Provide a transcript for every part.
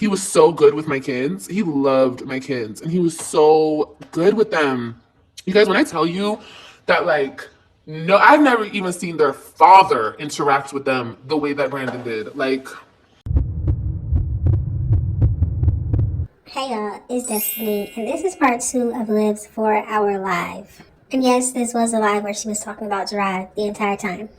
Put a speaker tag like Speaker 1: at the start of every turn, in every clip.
Speaker 1: he was so good with my kids. He loved my kids and he was so good with them. You guys, when I tell you that, like, no, I've never even seen their father interact with them the way that Brandon did. Like,
Speaker 2: hey y'all, it's Destiny, and this is part 2 of Liv's 4-hour live. And yes, this was a live where she was talking about Jerrod the entire time.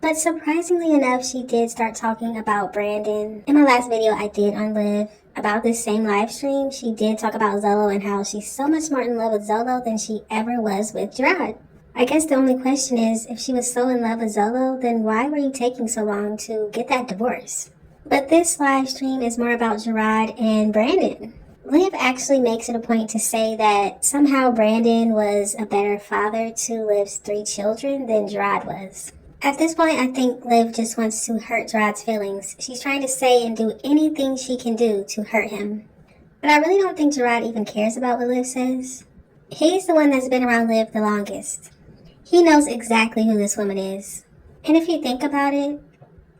Speaker 2: But surprisingly enough, she did start talking about Brandon. In my last video I did on Liv about this same live stream, she did talk about Zolo and how she's so much more in love with Zolo than she ever was with Jerrod. I guess the only question is, if she was so in love with Zolo, then why were you taking so long to get that divorce? But this live stream is more about Jerrod and Brandon. Liv actually makes it a point to say that somehow Brandon was a better father to Liv's 3 children than Jerrod was. At this point, I think Liv just wants to hurt Jerrod's feelings. She's trying to say and do anything she can do to hurt him. But I really don't think Jerrod even cares about what Liv says. He's the one that's been around Liv the longest. He knows exactly who this woman is. And if you think about it,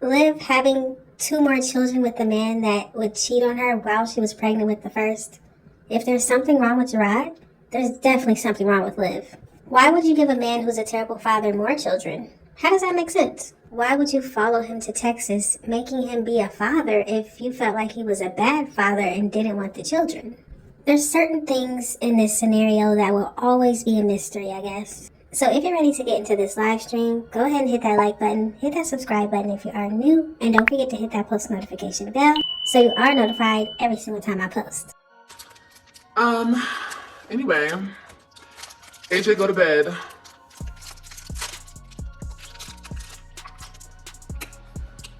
Speaker 2: Liv having 2 more children with the man that would cheat on her while she was pregnant with the first. If there's something wrong with Jerrod, there's definitely something wrong with Liv. Why would you give a man who's a terrible father more children? How does that make sense? Why would you follow him to Texas, making him be a father if you felt like he was a bad father and didn't want the children? There's certain things in this scenario that will always be a mystery, I guess. So if you're ready to get into this live stream, go ahead and hit that like button, hit that subscribe button if you are new, and don't forget to hit that post notification bell so you are notified every single time I post.
Speaker 1: Anyway, AJ, go to bed.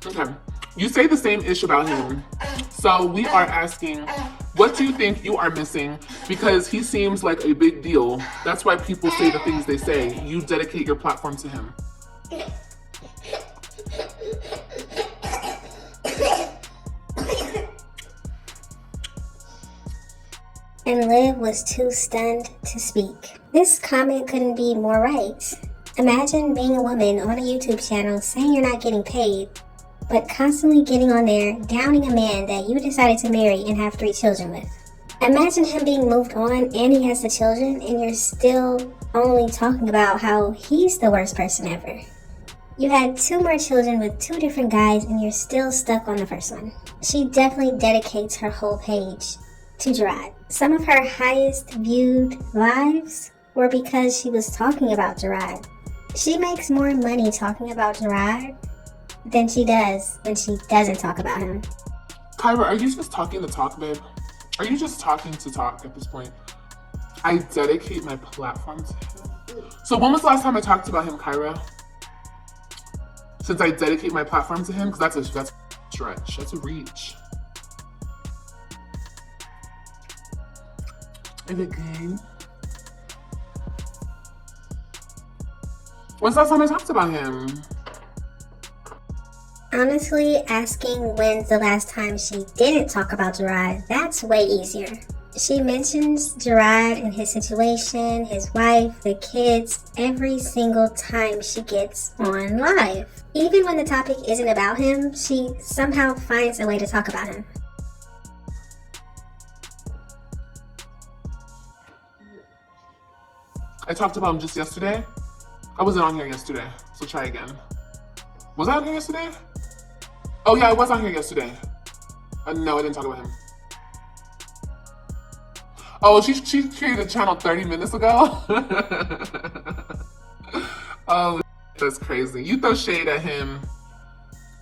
Speaker 1: Okay, you say the same ish about him. So we are asking, what do you think you are missing? Because he seems like a big deal. That's why people say the things they say. You dedicate your platform to him.
Speaker 2: And Liv was too stunned to speak. This comment couldn't be more right. Imagine being a woman on a YouTube channel saying you're not getting paid, but constantly getting on there, downing a man that you decided to marry and have 3 children with. Imagine him being moved on and he has the children and you're still only talking about how he's the worst person ever. You had 2 more children with 2 different guys and you're still stuck on the first one. She definitely dedicates her whole page to Jerrod. Some of her highest viewed lives were because she was talking about Jerrod. She makes more money talking about Jerrod than she does when she doesn't talk about him.
Speaker 1: Kyra, are you just talking to talk, babe? Are you just talking to talk at this point? I dedicate my platform to him. So when was the last time I talked about him, Kyra? Since I dedicate my platform to him? Because that's a stretch. That's a reach. Is it good? When's the last time I talked about him?
Speaker 2: Honestly, asking when's the last time she didn't talk about Jerrod, that's way easier. She mentions Jerrod and his situation, his wife, the kids, every single time she gets on live. Even when the topic isn't about him, she somehow finds a way to talk about him.
Speaker 1: I talked about him just yesterday. I wasn't on here yesterday, so try again. Was I on here yesterday? Oh yeah, I was on here yesterday. No, I didn't talk about him. Oh, she created a channel 30 minutes ago? Oh, that's crazy. You throw shade at him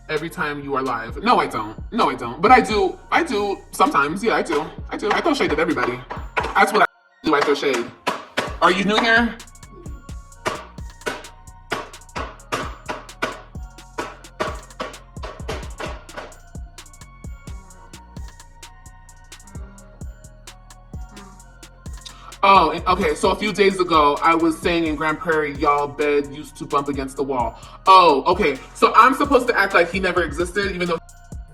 Speaker 1: every time you are live. No, I don't. No, I don't. But I do sometimes. Yeah, I do. I throw shade at everybody. That's what I do. I throw shade. Are you new here? Oh, okay, so a few days ago, I was saying in Grand Prairie, y'all bed used to bump against the wall. Oh, okay, so I'm supposed to act like he never existed, even though...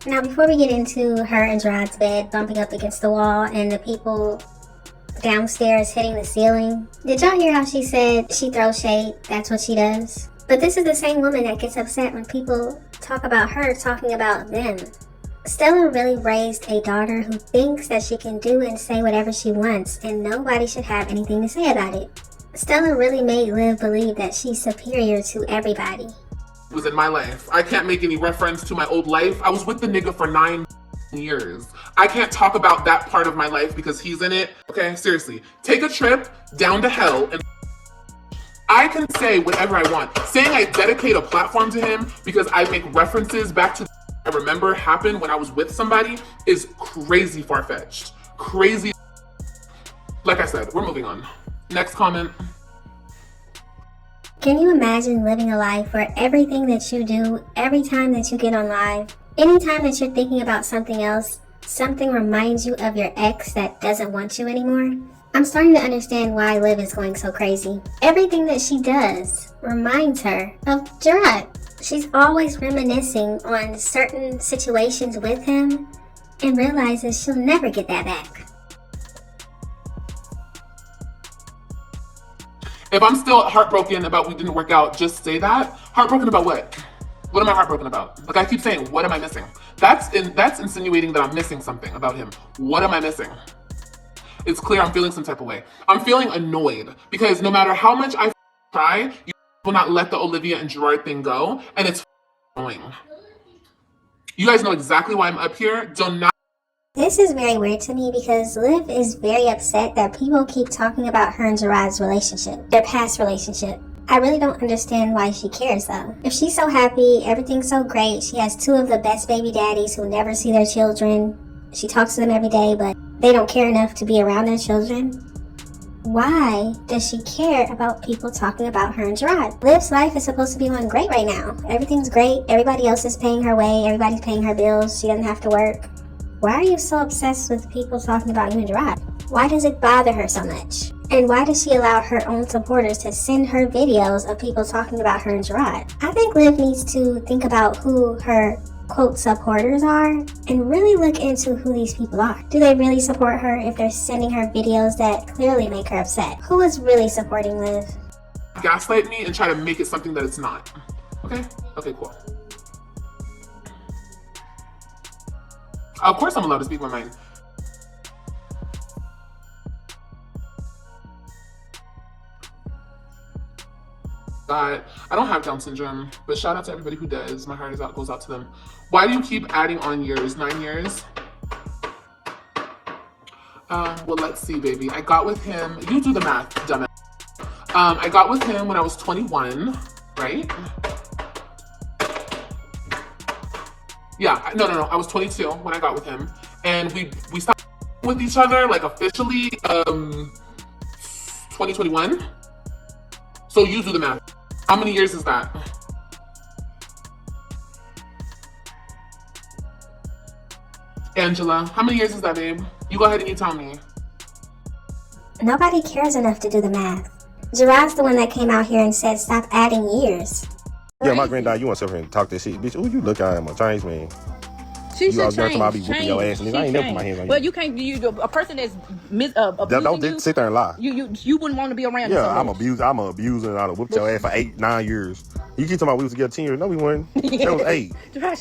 Speaker 2: Now, before we get into her and Jerrod's bed bumping up against the wall and the people downstairs hitting the ceiling, did y'all hear how she said she throws shade? That's what she does. But this is the same woman that gets upset when people talk about her talking about them. Stella really raised a daughter who thinks that she can do and say whatever she wants, and nobody should have anything to say about it. Stella really made Liv believe that she's superior to everybody.
Speaker 1: Was in my life. I can't make any reference to my old life. I was with the nigga for 9 years. I can't talk about that part of my life because he's in it. Okay, seriously. Take a trip down to hell and I can say whatever I want. Saying I dedicate a platform to him because I make references back to I remember happened when I was with somebody is crazy far-fetched. Crazy. Like I said, we're moving on. Next comment.
Speaker 2: Can you imagine living a life where everything that you do, every time that you get on live, anytime that you're thinking about something else, something reminds you of your ex that doesn't want you anymore? I'm starting to understand why Liv is going so crazy. Everything that she does reminds her of Jerrod. She's always reminiscing on certain situations with him and realizes she'll never get that back.
Speaker 1: If I'm still heartbroken about we didn't work out, just say that. Heartbroken about what? What am I heartbroken about? Like I keep saying, what am I missing? That's insinuating that I'm missing something about him. What am I missing? It's clear I'm feeling some type of way. I'm feeling annoyed because no matter how much I try, you will not let the Olivia and Jerrod thing go, and it's annoying. You guys know exactly why I'm up here. Do not.
Speaker 2: This is very weird to me because Liv is very upset that people keep talking about her and Jerrod's relationship, their past relationship. I really don't understand why she cares though. If she's so happy, everything's so great, she has 2 of the best baby daddies who never see their children, she talks to them every day, but they don't care enough to be around their children. Why does she care about people talking about her and Jerrod? Liv's life is supposed to be going great right now. Everything's great, everybody else is paying her way, everybody's paying her bills, she doesn't have to work. Why are you so obsessed with people talking about you and Jerrod? Why does it bother her so much? And why does she allow her own supporters to send her videos of people talking about her and Jerrod? I think Liv needs to think about who her quote supporters are and really look into who these people are. Do they really support her if they're sending her videos that clearly make her upset? Who is really supporting Liv?
Speaker 1: Gaslight me and try to make it something that it's not. Okay? Okay, cool. Of course I'm allowed to speak my mind. God, I don't have Down syndrome, but shout out to everybody who does. My heart goes out to them. Why do you keep adding on years? 9 years? Well, let's see, baby. I got with him. You do the math, dumbass. I got with him when I was 21, right? Yeah, no. I was 22 when I got with him, and we stopped with each other like officially 2021. So you do the math. How many years is that? Angela, how many years is that, babe? You go ahead and you tell me.
Speaker 2: Nobody cares enough to do the math. Jerrod's the one that came out here and said stop adding years.
Speaker 3: Yeah, my granddad, you want to sit here and talk this shit. Bitch, who you look at? I'm a Chinese man.
Speaker 4: She
Speaker 3: You
Speaker 4: should change.
Speaker 3: I be whooping your ass, and I ain't never put my hands on you.
Speaker 4: Well, you can't. A person that's
Speaker 3: Don't
Speaker 4: abusing you,
Speaker 3: sit there and lie.
Speaker 4: You wouldn't want to be around.
Speaker 3: Yeah, I'm an abuser, and I'd have whooped your ass for 8-9 years. You keep talking about we was together 10 years. No, we weren't. That was 8.
Speaker 4: Shut up.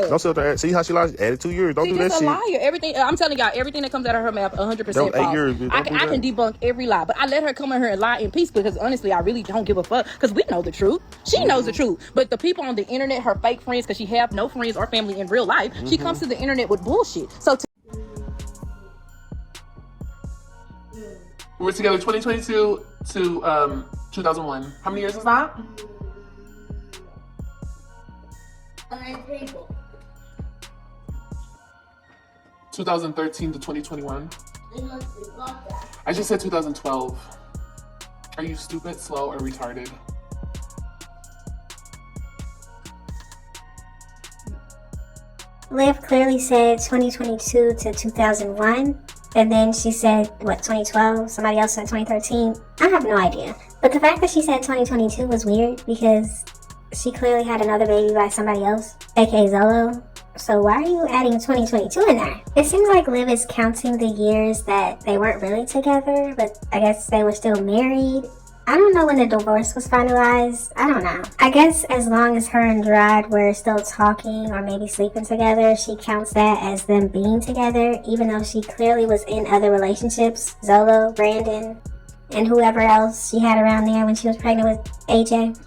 Speaker 3: Don't sit there. See how she lies? Added 2 years. Don't
Speaker 4: She
Speaker 3: do that
Speaker 4: just
Speaker 3: shit.
Speaker 4: a liar. Everything I'm telling y'all, everything that comes out of her mouth, 100%
Speaker 3: That was 8
Speaker 4: false.
Speaker 3: years, bitch.
Speaker 4: I can debunk every lie, but I let her come in here and lie in peace because honestly, I really don't give a fuck because we know the truth. She knows the truth, but the people on the internet, her fake friends, because she have no friends or family in real life, she comes to the internet with bullshit. So
Speaker 1: We were together 2022 to 2001. How many years is that? 2013 to 2021. I just said 2012. Are you stupid, slow, or retarded?
Speaker 2: Liv clearly said 2022 to 2001, and then she said, 2012? Somebody else said 2013? I have no idea. But the fact that she said 2022 was weird because she clearly had another baby by somebody else, aka Zolo. So why are you adding 2022 in there? It seems like Liv is counting the years that they weren't really together, but I guess they were still married. I don't know when the divorce was finalized. I don't know. I guess as long as her and Jerrod were still talking or maybe sleeping together, she counts that as them being together, even though she clearly was in other relationships. Zolo, Brandon, and whoever else she had around there when she was pregnant with AJ.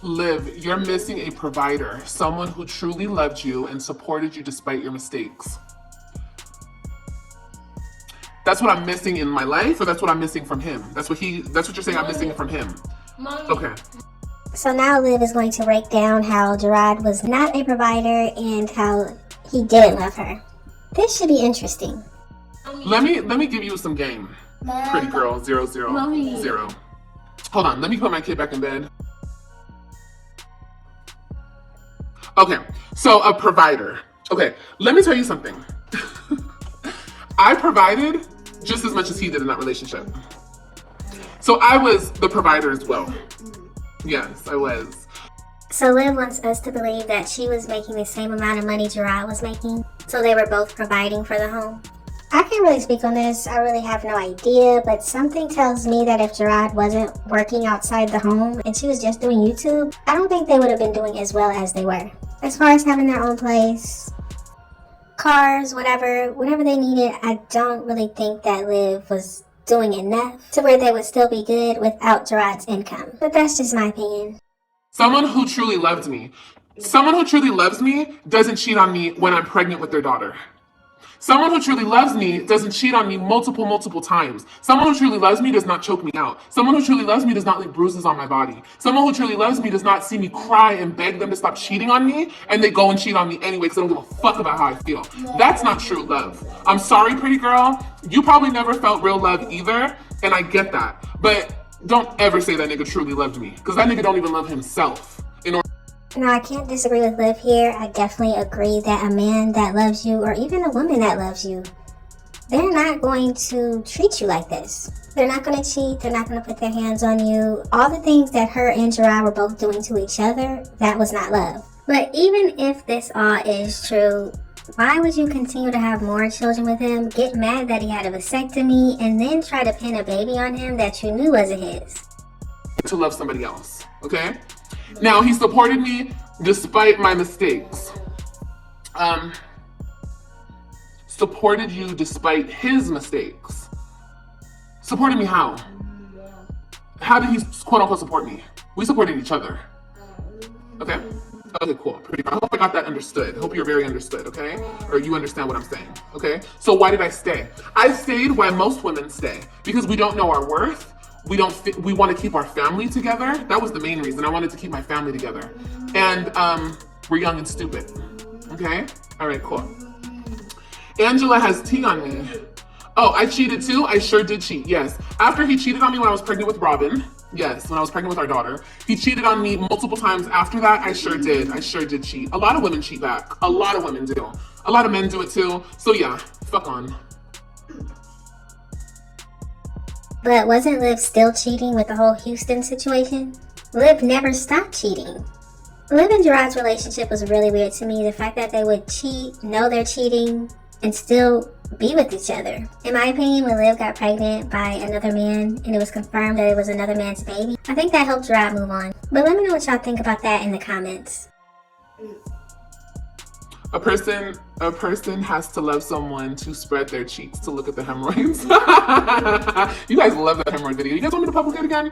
Speaker 1: Liv, you're missing a provider, someone who truly loved you and supported you despite your mistakes. That's what I'm missing in my life, or that's what I'm missing from him? That's what you're saying I'm missing from him. Okay.
Speaker 2: So now Liv is going to break down how Jerrod was not a provider and how he didn't love her. This should be interesting.
Speaker 1: Let me give you some game. Pretty girl, 000. Hold on, let me put my kid back in bed. Okay, so a provider. Okay, let me tell you something. I provided just as much as he did in that relationship. So I was the provider as well. Yes, I was.
Speaker 2: So Liv wants us to believe that she was making the same amount of money Jerrod was making, so they were both providing for the home. I can't really speak on this. I really have no idea, but something tells me that if Jerrod wasn't working outside the home and she was just doing YouTube, I don't think they would have been doing as well as they were. As far as having their own place, cars, whatever they needed, I don't really think that Liv was doing enough to where they would still be good without Jerrod's income. But that's just my opinion.
Speaker 1: Someone who truly loves me doesn't cheat on me when I'm pregnant with their daughter. Someone who truly loves me doesn't cheat on me multiple times. Someone who truly loves me does not choke me out. Someone who truly loves me does not leave bruises on my body. Someone who truly loves me does not see me cry and beg them to stop cheating on me, and they go and cheat on me anyway because they don't give a fuck about how I feel. That's not true love. I'm sorry, pretty girl. You probably never felt real love either, and I get that. But don't ever say that nigga truly loved me, because that nigga don't even love himself.
Speaker 2: No, I can't disagree with Liv here. I definitely agree that a man that loves you, or even a woman that loves you, they're not going to treat you like this. They're not going to cheat. They're not going to put their hands on you. All the things that her and Jerrod were both doing to each other, that was not love. But even if this all is true, why would you continue to have more children with him, get mad that he had a vasectomy, and then try to pin a baby on him that you knew wasn't his?
Speaker 1: To love somebody else, okay? Now, he supported me despite my mistakes. Supported you despite his mistakes. Supported me how? How did he quote unquote support me? We supported each other. Okay? Okay, cool. Pretty good. I hope I got that understood. I hope you're very understood, okay? Or you understand what I'm saying, okay? So why did I stay? I stayed why most women stay. Because we don't know our worth. We want to keep our family together. That was the main reason. I wanted to keep my family together. And we're young and stupid. Okay? All right, cool. Angela has tea on me. Oh, I cheated too? I sure did cheat, yes. After he cheated on me when I was pregnant with Robin, yes, when I was pregnant with our daughter, he cheated on me multiple times after that. I sure did cheat. A lot of women cheat back. A lot of women do. A lot of men do it too. So yeah, fuck on.
Speaker 2: But wasn't Liv still cheating with the whole Houston situation? Liv never stopped cheating. Liv and Jerrod's relationship was really weird to me. The fact that they would cheat, know they're cheating, and still be with each other. In my opinion, when Liv got pregnant by another man and it was confirmed that it was another man's baby, I think that helped Jerrod move on. But let me know what y'all think about that in the comments.
Speaker 1: A person has to love someone to spread their cheeks to look at the hemorrhoids. You guys love that hemorrhoid video. You guys want me to public it again?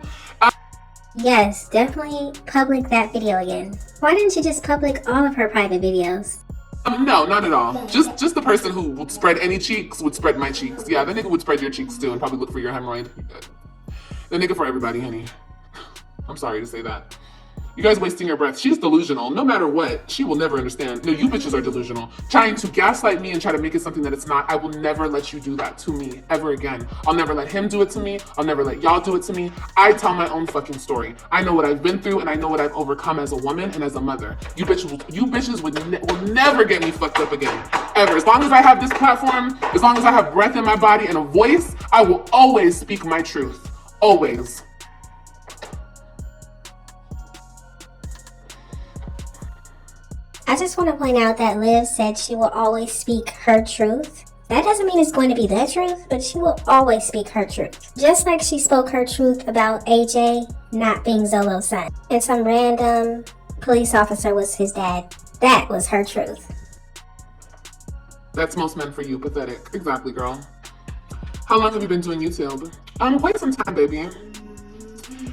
Speaker 2: Yes, definitely public that video again. Why didn't you just public all of her private videos?
Speaker 1: No, not at all. Just the person who would spread any cheeks would spread my cheeks. Yeah, the nigga would spread your cheeks too and probably look for your hemorrhoid. The nigga for everybody, honey. I'm sorry to say that. You guys wasting your breath. She's delusional. No matter what, she will never understand. No, you bitches are delusional. Trying to gaslight me and try to make it something that it's not. I will never let you do that to me ever again. I'll never let him do it to me. I'll never let y'all do it to me. I tell my own fucking story. I know what I've been through and I know what I've overcome as a woman and as a mother. You bitches will never get me fucked up again. Ever. As long as I have this platform, as long as I have breath in my body and a voice, I will always speak my truth. Always.
Speaker 2: I just want to point out that Liv said she will always speak her truth. That doesn't mean it's going to be the truth, but she will always speak her truth. Just like she spoke her truth about AJ not being Zolo's son, and some random police officer was his dad. That was her truth.
Speaker 1: That's most men for you. Pathetic. Exactly, girl. How long have you been doing YouTube? Quite some time, baby.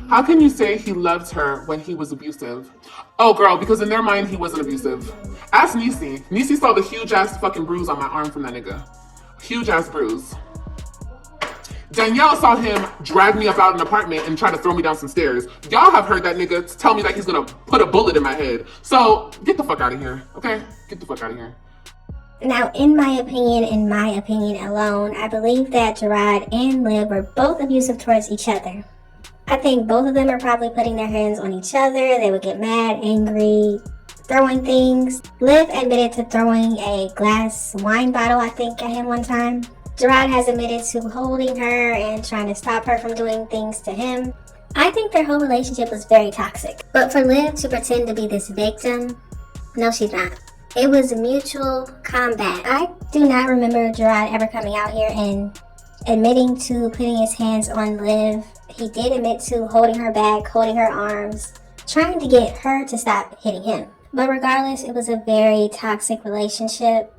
Speaker 1: How can you say he loved her when he was abusive? Oh, girl, because in their mind, he wasn't abusive. Ask Niecy. Niecy saw the huge-ass fucking bruise on my arm from that nigga. Huge-ass bruise. Danielle saw him drag me up out of an apartment and try to throw me down some stairs. Y'all have heard that nigga tell me that he's gonna put a bullet in my head. So, get the fuck out of here, okay? Get the fuck out of here.
Speaker 2: Now, in my opinion alone, I believe that Jerrod and Liv were both abusive towards each other. I think both of them are probably putting their hands on each other. They would get mad, angry, throwing things. Liv admitted to throwing a glass wine bottle, I think, at him one time. Jerrod has admitted to holding her and trying to stop her from doing things to him. I think their whole relationship was very toxic. But for Liv to pretend to be this victim, no, she's not. It was mutual combat. I do not remember Jerrod ever coming out here and admitting to putting his hands on Liv. He did admit to holding her back, holding her arms, trying to get her to stop hitting him. But regardless, it was a very toxic relationship.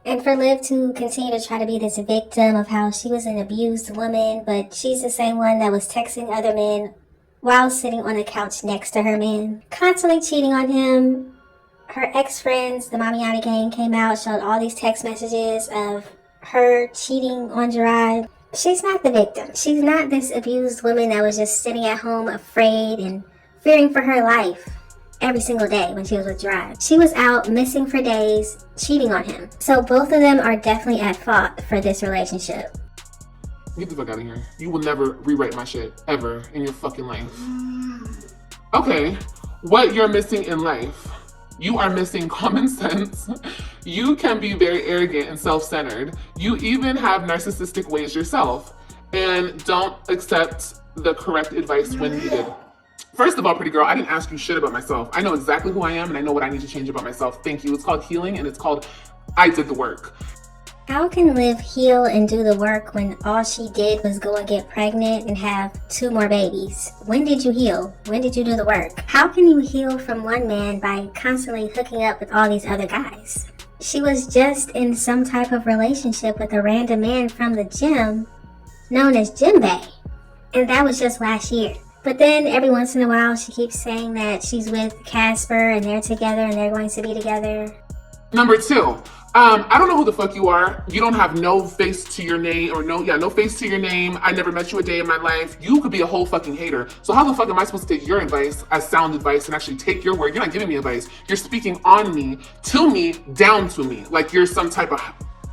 Speaker 2: And for Liv to continue to try to be this victim of how she was an abused woman, but she's the same one that was texting other men while sitting on the couch next to her man, constantly cheating on him. Her ex-friends, the Mamiana gang, came out, showed all these text messages of her cheating on Jerrod. She's not the victim. She's not this abused woman that was just sitting at home afraid and fearing for her life every single day when she was with Jerrod. She was out missing for days, cheating on him. So both of them are definitely at fault for this relationship.
Speaker 1: Get the fuck out of here. You will never rewrite my shit, ever, in your fucking life. Okay, what you're missing in life. You are missing common sense. You can be very arrogant and self-centered. You even have narcissistic ways yourself and don't accept the correct advice when needed. First of all, pretty girl, I didn't ask you shit about myself. I know exactly who I am and I know what I need to change about myself. Thank you. It's called healing and it's called I did the work.
Speaker 2: How can Liv heal and do the work when all she did was go and get pregnant and have 2 more babies? When did you heal? When did you do the work? How can you heal from one man by constantly hooking up with all these other guys? She was just in some type of relationship with a random man from the gym known as Jim Bay. And that was just last year. But then every once in a while she keeps saying that she's with Casper and they're together and they're going to be together.
Speaker 1: Number 2. I don't know who the fuck you are. You don't have no face to your name or no face to your name. I never met you a day in my life. You could be a whole fucking hater. So how the fuck am I supposed to take your advice as sound advice and actually take your word? You're not giving me advice. You're speaking on me, to me, down to me. Like you're some type of,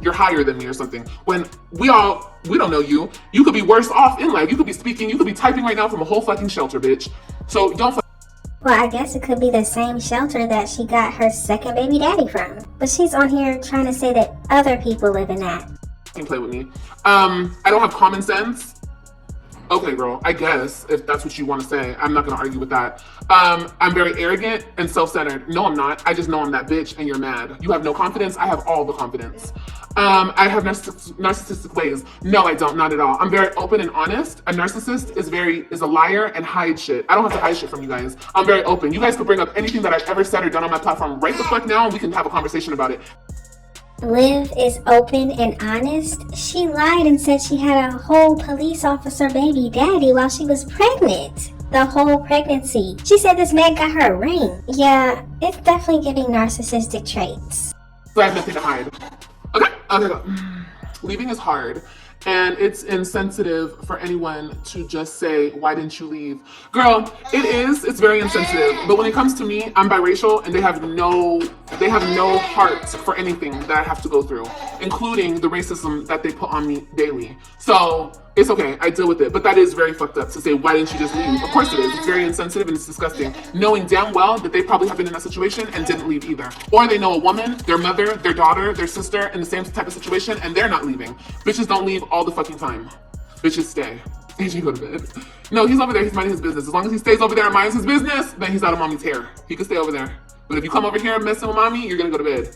Speaker 1: you're higher than me or something. When we don't know you. You could be worse off in life. You could be speaking, you could be typing right now from a whole fucking shelter, bitch. So don't
Speaker 2: Well, I guess it could be the same shelter that she got her second baby daddy from. But she's on here trying to say that other people live in that.
Speaker 1: play with me. I don't have common sense. Okay, girl, I guess if that's what you want to say, I'm not going to argue with that. I'm very arrogant and self-centered. No, I'm not. I just know I'm that bitch and you're mad. You have no confidence. I have all the confidence. I have narcissistic ways. No, I don't. Not at all. I'm very open and honest. A narcissist is a liar and hides shit. I don't have to hide shit from you guys. I'm very open. You guys could bring up anything that I've ever said or done on my platform right the fuck now and we can have a conversation about it.
Speaker 2: Liv is open and honest. She lied and said she had a whole police officer baby daddy while she was pregnant. The whole pregnancy. She said this man got her a ring. Yeah, it's definitely giving narcissistic traits.
Speaker 1: So I have nothing to hide. Okay. Leaving is hard. And it's insensitive for anyone to just say, why didn't you leave? Girl, it's very insensitive. But when it comes to me, I'm biracial and they have no heart for anything that I have to go through, including the racism that they put on me daily. So it's okay, I deal with it. But that is very fucked up to say, why didn't you just leave? Of course it is. It's very insensitive and it's disgusting. Knowing damn well that they probably have been in that situation and didn't leave either. Or they know a woman, their mother, their daughter, their sister in the same type of situation and they're not leaving. Bitches don't leave all the fucking time. Bitches stay. AJ, go to bed. No, he's over there, he's minding his business. As long as he stays over there and minds his business, then he's out of mommy's hair. He can stay over there. But if you come over here and messing with mommy, you're gonna go to bed.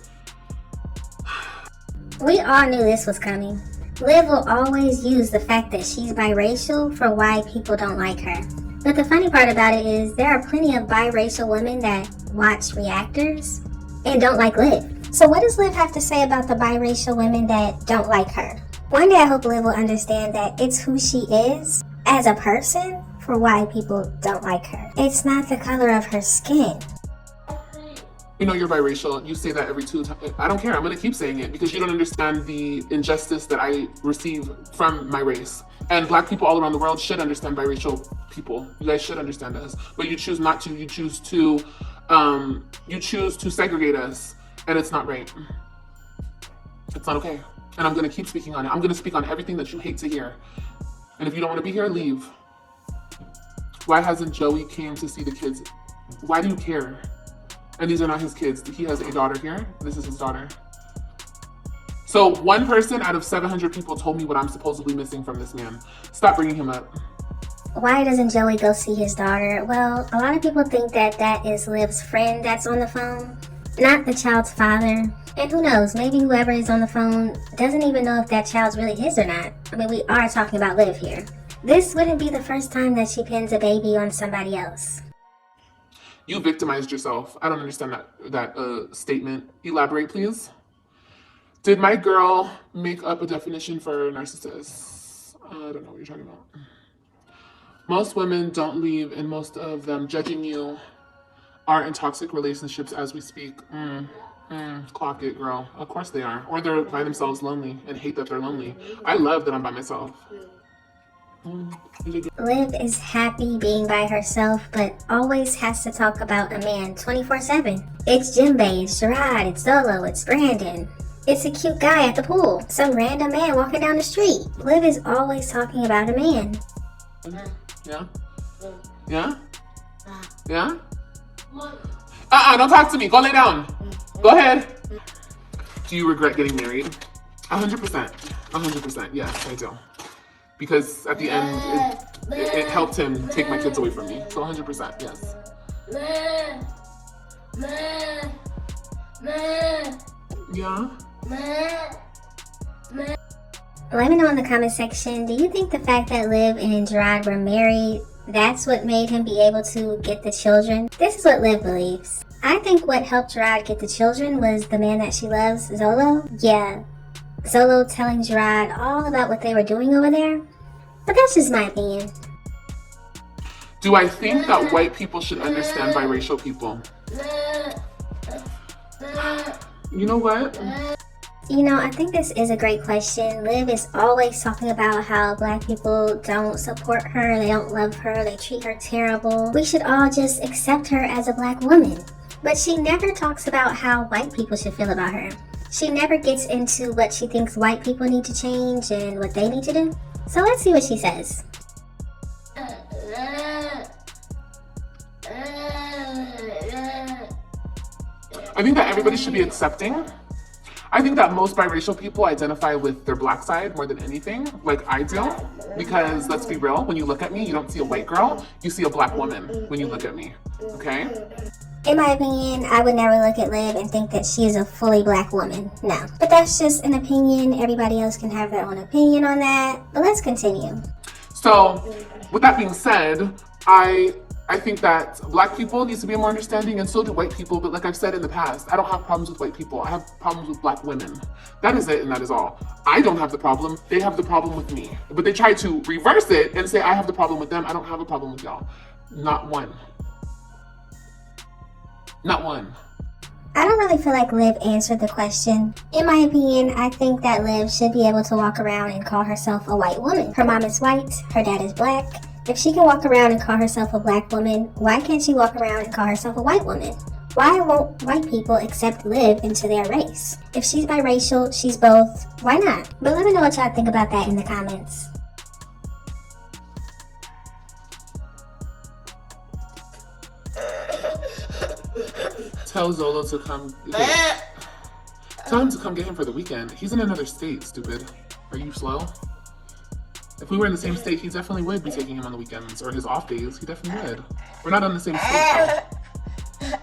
Speaker 2: We all knew this was coming. Liv will always use the fact that she's biracial for why people don't like her. But the funny part about it is there are plenty of biracial women that watch reactors and don't like Liv. So what does Liv have to say about the biracial women that don't like her? One day I hope Liv will understand that it's who she is as a person for why people don't like her. It's not the color of her skin.
Speaker 1: You know you're biracial. You say that every 2 times. I don't care. I'm going to keep saying it because you don't understand the injustice that I receive from my race. And black people all around the world should understand biracial people. You guys should understand us. But you choose not to. You choose to segregate us. And it's not right. It's not okay. And I'm going to keep speaking on it. I'm going to speak on everything that you hate to hear. And if you don't want to be here, leave. Why hasn't Joey came to see the kids? Why do you care? And these are not his kids. He has a daughter here. This is his daughter. So 1 person out of 700 people told me what I'm supposedly missing from this man. Stop bringing him up.
Speaker 2: Why doesn't Joey go see his daughter? Well, a lot of people think that that is Liv's friend that's on the phone, not the child's father. And who knows, maybe whoever is on the phone doesn't even know if that child's really his or not. I mean, we are talking about Liv here. This wouldn't be the first time that she pins a baby on somebody else.
Speaker 1: You victimized yourself. I don't understand that statement. Elaborate, please. Did my girl make up a definition for narcissist? I don't know what you're talking about. Most women don't leave, and most of them judging you are in toxic relationships as we speak. Clock it, girl. Of course they are. Or they're by themselves lonely and hate that they're lonely. I love that I'm by myself.
Speaker 2: Liv is happy being by herself, but always has to talk about a man 24/7. It's Jimbei, it's Jerrod, it's Zolo, it's Brandon. It's a cute guy at the pool. Some random man walking down the street. Liv is always talking about a man.
Speaker 1: Yeah? Yeah? Yeah? Don't talk to me. Go lay down. Go ahead. Do you regret getting married? 100%. 100%. Yes, I do. Because at the end, it helped him take my kids away from me. So 100%, yes. Yeah?
Speaker 2: Let me know in the comment section, do you think the fact that Liv and Jerrod were married, that's what made him be able to get the children? This is what Liv believes. I think what helped Jerrod get the children was the man that she loves, Zolo. Yeah, Zolo telling Jerrod all about what they were doing over there. But that's just my opinion.
Speaker 1: Do I think that white people should understand biracial people? You know what?
Speaker 2: You know, I think this is a great question. Liv is always talking about how black people don't support her, they don't love her, they treat her terrible. We should all just accept her as a black woman. But she never talks about how white people should feel about her. She never gets into what she thinks white people need to change and what they need to do. So let's see what she says.
Speaker 1: I think that everybody should be accepting. I think that most biracial people identify with their black side more than anything, like I do. Because let's be real, when you look at me, you don't see a white girl, you see a black woman when you look at me, okay?
Speaker 2: In my opinion, I would never look at Liv and think that she is a fully black woman. No. But that's just an opinion. Everybody else can have their own opinion on that. But let's continue.
Speaker 1: So, with that being said, I think that black people need to be more understanding, and so do white people. But like I've said in the past, I don't have problems with white people. I have problems with black women. That is it, and that is all. I don't have the problem. They have the problem with me. But they try to reverse it and say I have the problem with them. I don't have a problem with y'all. Not one. Not one.
Speaker 2: I don't really feel like Liv answered the question. In my opinion, I think that Liv should be able to walk around and call herself a white woman. Her mom is white, her dad is black. If she can walk around and call herself a black woman, why can't she walk around and call herself a white woman? Why won't white people accept Liv into their race? If she's biracial, she's both, why not? But let me know what y'all think about that in the comments.
Speaker 1: Tell Zolo to come. Tell him to come get him for the weekend. He's in another state, stupid. Are you slow? If we were in the same state, he definitely would be taking him on the weekends or his off days. He definitely would. We're not on the same state, though.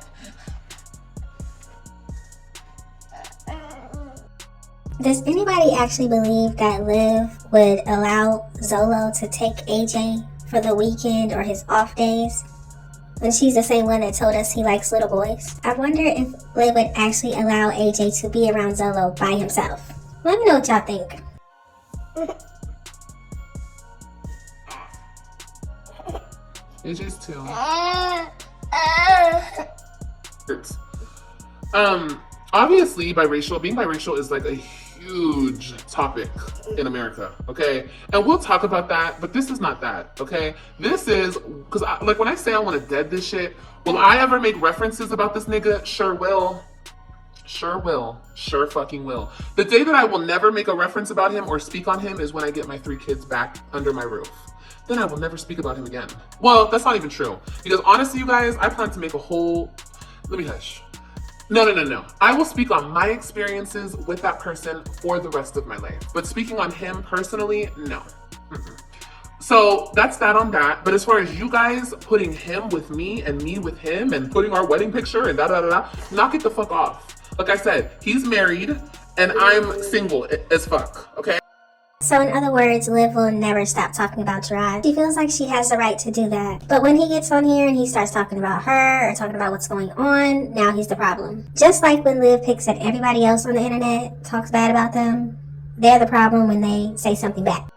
Speaker 2: Does anybody actually believe that Liv would allow Zolo to take AJ for the weekend or his off days when she's the same one that told us he likes little boys? I wonder if Liv would actually allow AJ to be around Zolo by himself. Let me know what y'all think.
Speaker 1: AJ's too. Obviously, being biracial is like a huge topic in America, okay? And we'll talk about that, but this is not that, okay? This is, because like when I say I want to dead this shit, will I ever make references about this nigga? Sure will. Sure will. Sure fucking will. The day that I will never make a reference about him or speak on him is when I get my 3 kids back under my roof. Then I will never speak about him again. Well, that's not even true. Because honestly, you guys, I plan to make a whole... Let me hush. No. I will speak on my experiences with that person for the rest of my life. But speaking on him personally, no. So that's that on that. But as far as you guys putting him with me and me with him and putting our wedding picture and knock it the fuck off. Like I said, he's married and I'm single as fuck, okay?
Speaker 2: So in other words, Liv will never stop talking about Jerrod. She feels like she has the right to do that. But when he gets on here and he starts talking about her or talking about what's going on, now he's the problem. Just like when Liv picks at everybody else on the internet, talks bad about them, they're the problem when they say something back.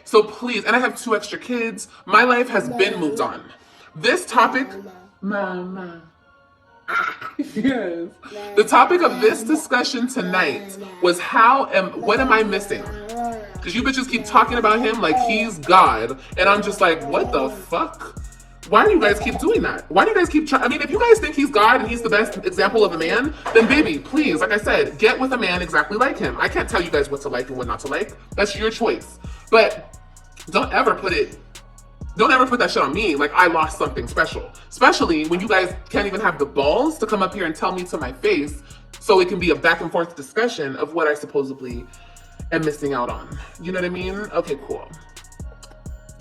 Speaker 1: So please, and I have 2 extra kids, my life has been moved on. This topic, Mama. Yes. The topic of this discussion tonight was what am I missing? Because you bitches keep talking about him like he's God. And I'm just like, what the fuck? Why do you guys keep doing that? Why do you guys keep trying? I mean, if you guys think he's God and he's the best example of a man, then baby, please, like I said, get with a man exactly like him. I can't tell you guys what to like and what not to like. That's your choice. But don't ever put that shit on me like I lost something special. Especially when you guys can't even have the balls to come up here and tell me to my face so it can be a back and forth discussion of what I supposedly am missing out on. You know what I mean? Okay, cool.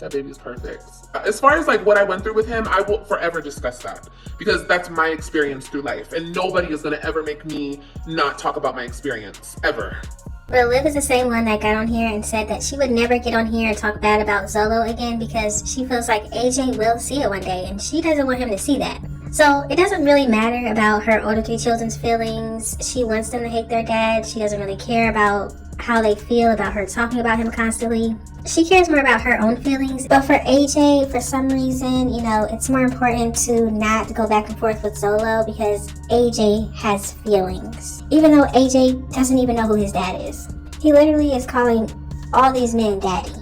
Speaker 1: That baby's perfect. As far as like what I went through with him, I will forever discuss that because that's my experience through life and nobody is gonna ever make me not talk about my experience, ever.
Speaker 2: But Liv is the same one that got on here and said that she would never get on here and talk bad about Zolo again because she feels like AJ will see it one day and she doesn't want him to see that. So it doesn't really matter about her older 3 children's feelings. She wants them to hate their dad. She doesn't really care about how they feel about her talking about him constantly. She cares more about her own feelings. But for AJ, for some reason, it's more important to not go back and forth with Zolo because AJ has feelings. Even though AJ doesn't even know who his dad is. He literally is calling all these men daddy.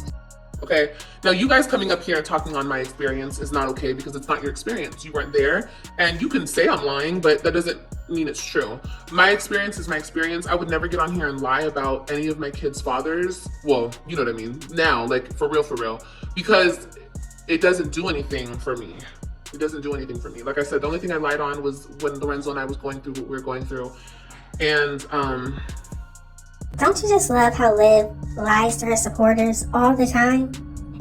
Speaker 1: Okay, now you guys coming up here and talking on my experience is not okay because it's not your experience. You weren't there, and you can say I'm lying, but that doesn't mean it's true. My experience is my experience. I would never get on here and lie about any of my kids' fathers. Well, you know what I mean. Now, like for real, because it doesn't do anything for me. It doesn't do anything for me. Like I said, the only thing I lied on was when Lorenzo and I was going through what we were going through, and
Speaker 2: Don't you just love how Liv lies to her supporters all the time?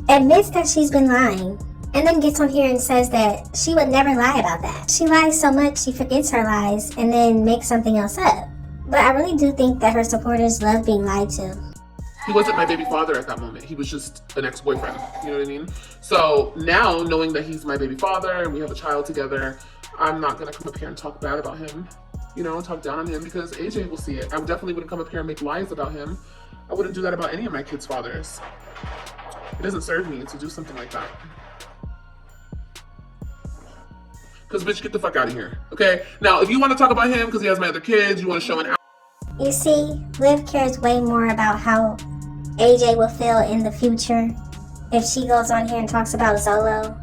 Speaker 2: Admits that she's been lying, and then gets on here and says that she would never lie about that. She lies so much she forgets her lies and then makes something else up. But I really do think that her supporters love being lied to.
Speaker 1: He wasn't my baby father at that moment. He was just an ex-boyfriend. You know what I mean? So now, knowing that he's my baby father and we have a child together, I'm not going to come up here and talk bad about him. Talk down on him because AJ will see it. I definitely wouldn't come up here and make lies about him. I wouldn't do that about any of my kids' fathers. It doesn't serve me to do something like that. Because bitch, get the fuck out of here, okay? Now, if you want to talk about him because he has my other kids, you want to show an...
Speaker 2: You see, Liv cares way more about how AJ will feel in the future if she goes on here and talks about Zolo.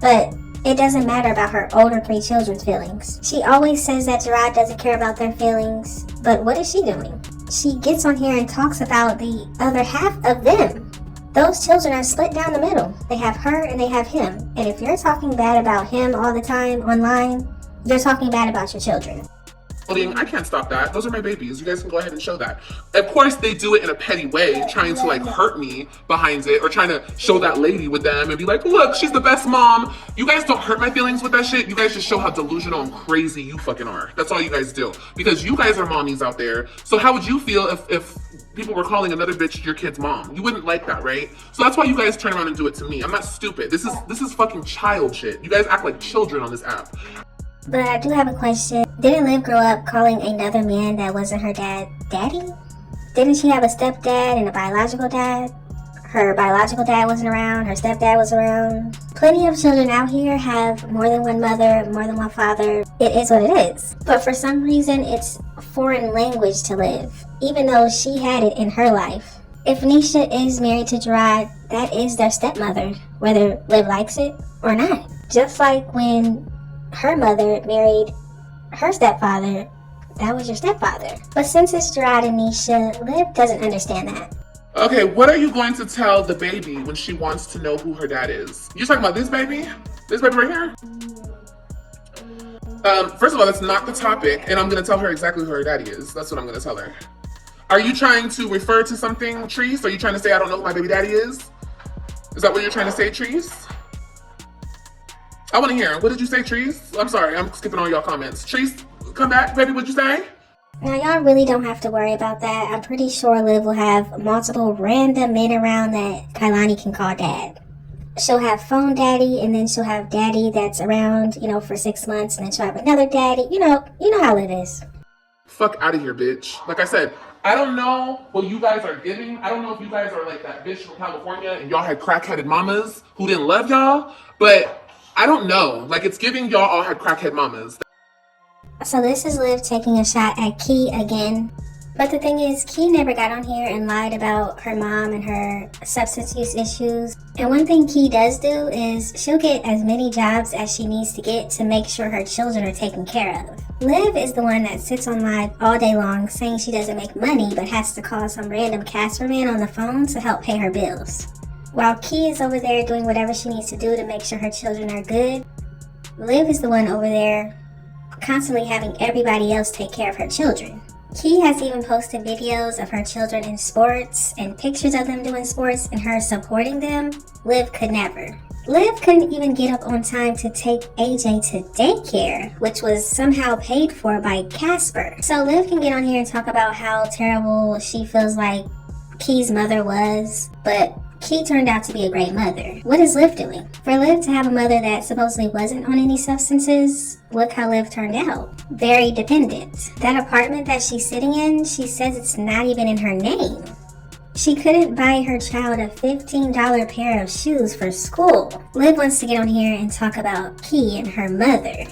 Speaker 2: But it doesn't matter about her older 3 children's feelings. She always says that Jerrod doesn't care about their feelings, but what is she doing? She gets on here and talks about the other half of them. Those children are split down the middle. They have her and they have him. And if you're talking bad about him all the time online, you're talking bad about your children.
Speaker 1: I can't stop that. Those are my babies. You guys can go ahead and show that. Of course, they do it in a petty way, trying to like hurt me behind it, or trying to show that lady with them and be like, look, she's the best mom. You guys don't hurt my feelings with that shit. You guys just show how delusional and crazy you fucking are. That's all you guys do. Because you guys are mommies out there. So how would you feel if people were calling another bitch your kid's mom? You wouldn't like that, right? So that's why you guys turn around and do it to me. I'm not stupid. This is fucking child shit. You guys act like children on this app.
Speaker 2: But I do have a question. Didn't Liv grow up calling another man that wasn't her dad daddy? Didn't she have a stepdad and a biological dad? Her biological dad wasn't around, her stepdad was around. Plenty of children out here have more than one mother, more than one father. It is what it is. But for some reason, it's a foreign language to Liv, even though she had it in her life. If Nisha is married to Jerrod, that is their stepmother, whether Liv likes it or not. Just like when her mother married her stepfather, that was your stepfather. But since it's Jerrod and Nisha, Liv doesn't understand that.
Speaker 1: Okay, what are you going to tell the baby when she wants to know who her dad is? You're talking about this baby? This baby right here? First of all, that's not the topic, and I'm going to tell her exactly who her daddy is. That's what I'm going to tell her. Are you trying to refer to something, Treese? Are you trying to say I don't know who my baby daddy is? Is that what you're trying to say, Treese? I want to hear. What did you say, Treese? I'm sorry, I'm skipping all y'all comments. Treese, come back, baby, what'd you say?
Speaker 2: Now, y'all really don't have to worry about that. I'm pretty sure Liv will have multiple random men around that Kailani can call dad. She'll have phone daddy, and then she'll have daddy that's around, for 6 months, and then she'll have another daddy. You know how Liv is.
Speaker 1: Fuck out of here, bitch. Like I said, I don't know what you guys are giving. I don't know if you guys are like that bitch from California and y'all had crackheaded mamas who didn't love y'all, but I don't know. Like, it's giving y'all all had crackhead mamas.
Speaker 2: So this is Liv taking a shot at Key again. But the thing is, Key never got on here and lied about her mom and her substance use issues. And one thing Key does do is she'll get as many jobs as she needs to get to make sure her children are taken care of. Liv is the one that sits on live all day long saying she doesn't make money but has to call some random Casper man on the phone to help pay her bills. While Key is over there doing whatever she needs to do to make sure her children are good, Liv is the one over there constantly having everybody else take care of her children. Key has even posted videos of her children in sports and pictures of them doing sports and her supporting them. Liv could never. Liv couldn't even get up on time to take AJ to daycare, which was somehow paid for by Casper. So Liv can get on here and talk about how terrible she feels like Key's mother was, but Key turned out to be a great mother. What is Liv doing? For Liv to have a mother that supposedly wasn't on any substances, look how Liv turned out. Very dependent. That apartment that she's sitting in, she says it's not even in her name. She couldn't buy her child a $15 pair of shoes for school. Liv wants to get on here and talk about Key and her mother.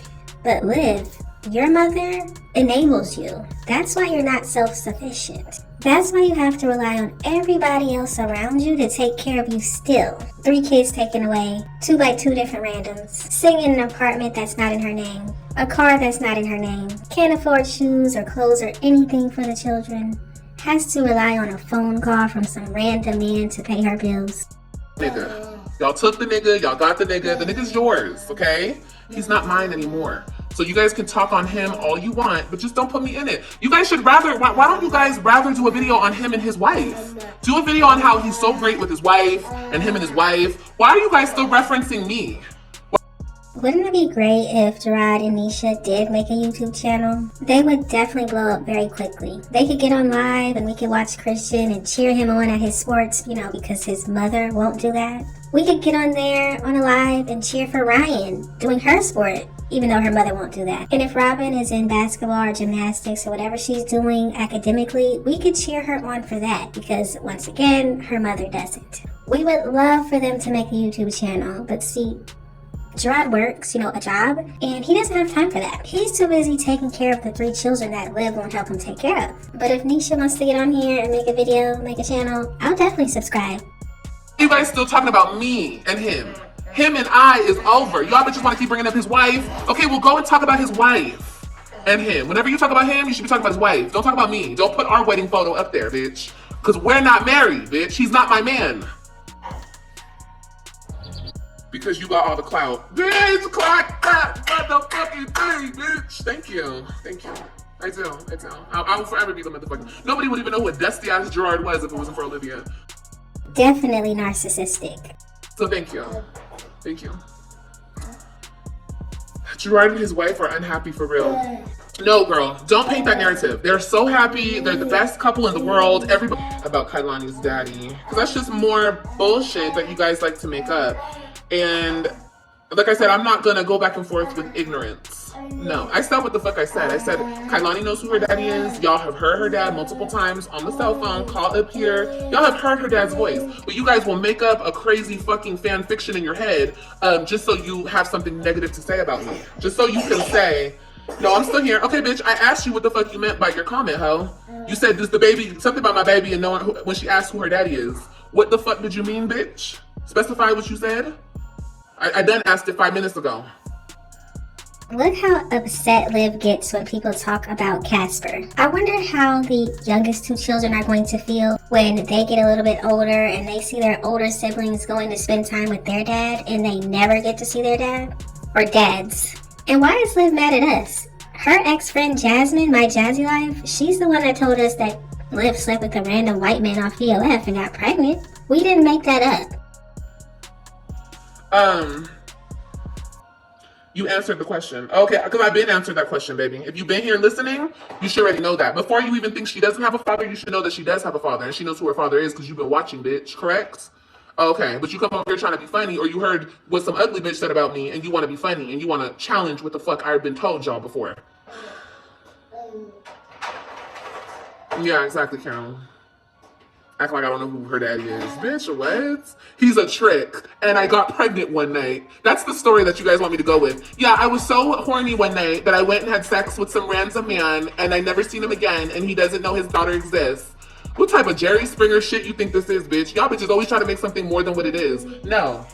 Speaker 2: But Liv, your mother enables you. That's why you're not self-sufficient. That's why you have to rely on everybody else around you to take care of you still. 3 kids taken away, 2 by 2 different randoms, sitting in an apartment that's not in her name, a car that's not in her name, can't afford shoes or clothes or anything for the children, has to rely on a phone call from some random man to pay her bills.
Speaker 1: Nigga. Y'all took the nigga, y'all got the nigga. The nigga's yours, okay? He's not mine anymore. So you guys can talk on him all you want, but just don't put me in it. You guys should rather, why don't you guys rather do a video on him and his wife? Do a video on how he's so great with his wife and him and his wife. Why are you guys still referencing me?
Speaker 2: Wouldn't it be great if Jerrod and Nisha did make a YouTube channel? They would definitely blow up very quickly. They could get on live and we could watch Christian and cheer him on at his sports, because his mother won't do that. We could get on there on a live and cheer for Ryan doing her sport, even though her mother won't do that. And if Robin is in basketball or gymnastics or whatever she's doing academically, we could cheer her on for that because, once again, her mother doesn't. We would love for them to make a YouTube channel, but see, Jerrod works, a job, and he doesn't have time for that. He's too busy taking care of the 3 children that Liv won't help him take care of. But if Nisha wants to get on here and make a video, make a channel, I'll definitely subscribe.
Speaker 1: You guys still talking about me and him. Him and I is over. Y'all bitches want to keep bringing up his wife. Okay, well go and talk about his wife and him. Whenever you talk about him, you should be talking about his wife. Don't talk about me. Don't put our wedding photo up there, bitch. Because we're not married, bitch. He's not my man. Because you got all the clout. Bitch, clock that motherfucking thing, bitch. Thank you. Thank you. I do. I will forever be the motherfucker. Nobody would even know what dusty ass Jerrod was if it wasn't for Olivia.
Speaker 2: Definitely narcissistic.
Speaker 1: So thank you. Jerrod and his wife are unhappy for real. No, girl, don't paint that narrative. They're so happy. They're the best couple in the world. Everybody about Kailani's daddy. Because that's just more bullshit that you guys like to make up. And like I said, I'm not going to go back and forth with ignorance. No, I said what the fuck I said. I said Kailani knows who her daddy is. Y'all have heard her dad multiple times on the cell phone. Call up here. Y'all have heard her dad's voice. But you guys will make up a crazy fucking fan fiction in your head just so you have something negative to say about me. Just so you can say, no, I'm still here. Okay, bitch, I asked you what the fuck you meant by your comment, ho. You said, does the baby, something about my baby, and knowing when she asked who her daddy is. What the fuck did you mean, bitch? Specify what you said. I done asked it 5 minutes ago.
Speaker 2: Look how upset Liv gets when people talk about Casper. I wonder how the youngest two children are going to feel when they get a little bit older and they see their older siblings going to spend time with their dad and they never get to see their dad or dads. And why is Liv mad at us? Her ex-friend Jasmine, my Jazzy Life, she's the one that told us that Liv slept with a random white man off VLF and got pregnant. We didn't make that up.
Speaker 1: You answered the question. Okay, because I've been answered that question, baby. If you've been here listening, you should already know that. Before you even think she doesn't have a father, you should know that she does have a father, and she knows who her father is because you've been watching, bitch, correct? Okay, but you come over here trying to be funny, or you heard what some ugly bitch said about me, and you want to be funny, and you want to challenge what the fuck I've been told y'all before. Yeah, exactly, Carol. Act like I don't know who her daddy is. Bitch, what? He's a trick. And I got pregnant one night. That's the story that you guys want me to go with. Yeah, I was so horny one night that I went and had sex with some random man and I never seen him again and he doesn't know his daughter exists. What type of Jerry Springer shit you think this is, bitch? Y'all bitches always try to make something more than what it is. No.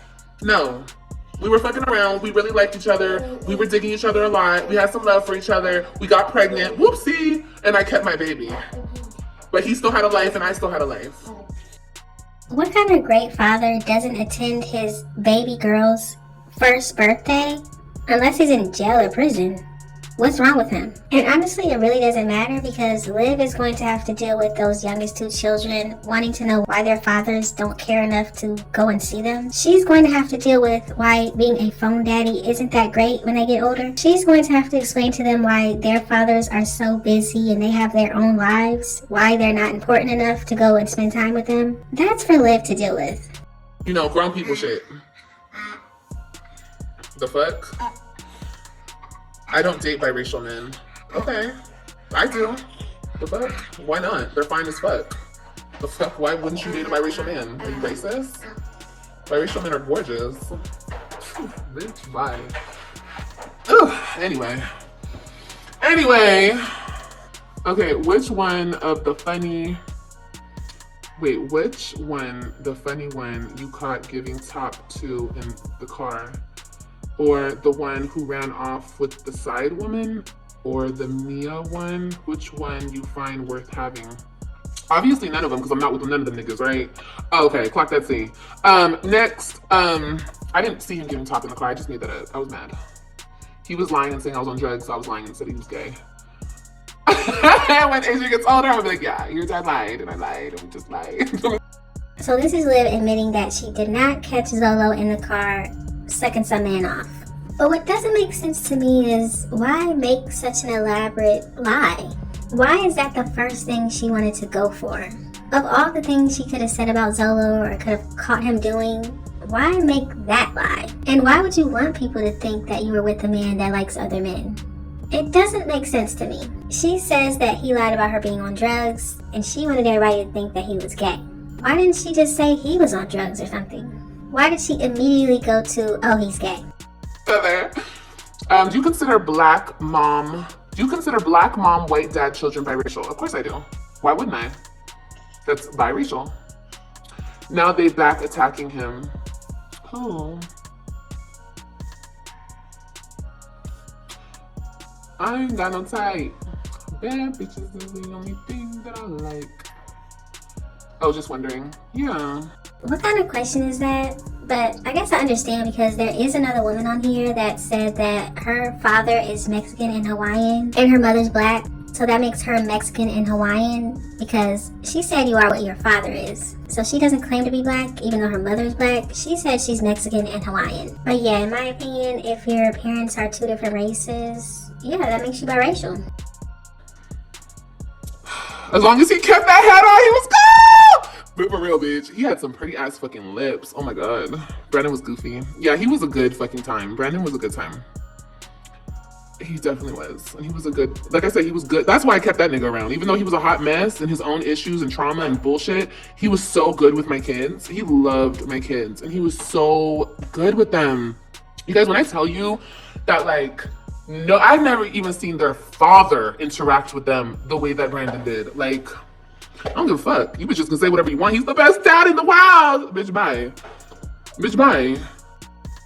Speaker 1: We were fucking around. We really liked each other. We were digging each other a lot. We had some love for each other. We got pregnant. Whoopsie. And I kept my baby. But he still had a life and I still had a life.
Speaker 2: What kind of great father doesn't attend his baby girl's first birthday unless he's in jail or prison? What's wrong with him? And honestly, it really doesn't matter because Liv is going to have to deal with those youngest two children wanting to know why their fathers don't care enough to go and see them. She's going to have to deal with why being a phone daddy isn't that great when they get older. She's going to have to explain to them why their fathers are so busy and they have their own lives, why they're not important enough to go and spend time with them. That's for Liv to deal with.
Speaker 1: You know, grown people shit. The fuck? I don't date biracial men. Okay, I do. The fuck? Why not? They're fine as fuck. The fuck? Why wouldn't you date a biracial man? Are you racist? Biracial men are gorgeous. Bitch, bye. Ugh, anyway. Okay, which one, the funny one you caught giving top to in the car? Or the one who ran off with the side woman? Or the Mia one? Which one you find worth having? Obviously none of them, because I'm not with none of them niggas, right? Okay, clock that scene. Next, I didn't see him giving top in the car. I just made that up. I was mad. He was lying and saying I was on drugs, so I was lying and said he was gay. When Asia gets older, I'll be like, yeah, your dad lied, and I lied, and we just lied.
Speaker 2: So this is Liv admitting that she did not catch Zolo in the car sucking some man off. But what doesn't make sense to me is why make such an elaborate lie? Why is that the first thing she wanted to go for? Of all the things she could have said about Zolo or could have caught him doing, why make that lie? And why would you want people to think that you were with a man that likes other men? It doesn't make sense to me. She says that he lied about her being on drugs and she wanted everybody to think that he was gay. Why didn't she just say he was on drugs or something? Why did she immediately go to, oh, he's gay?
Speaker 1: Do you consider black mom, white dad children biracial? Of course I do. Why wouldn't I? That's biracial. Now they back attacking him. Who? I ain't got no type. Bad bitches is the only thing that I like. I was just wondering. Yeah.
Speaker 2: What kind of question is that? But I guess I understand because there is another woman on here that said that her father is Mexican and Hawaiian and her mother's black. So So that makes her Mexican and Hawaiian because she said you are what your father is. So she doesn't claim to be black, even though her mother is black. She said she's Mexican and Hawaiian. But yeah, in my opinion, if your parents are two different races, yeah, that makes you biracial.
Speaker 1: As long as he kept that hat on, he was cool! But for real, bitch, he had some pretty ass fucking lips. Oh my god. Brandon was goofy. Yeah, he was a good fucking time. Brandon was a good time. He definitely was. And he was a good, like I said, he was good. That's why I kept that nigga around. Even though he was a hot mess and his own issues and trauma and bullshit, he was so good with my kids. He loved my kids and he was so good with them. You guys, when I tell you that, like, no, I've never even seen their father interact with them the way that Brandon did. Like, I don't give a fuck. You bitches can say whatever you want. He's the best dad in the world. Bitch, bye. Bitch, bye.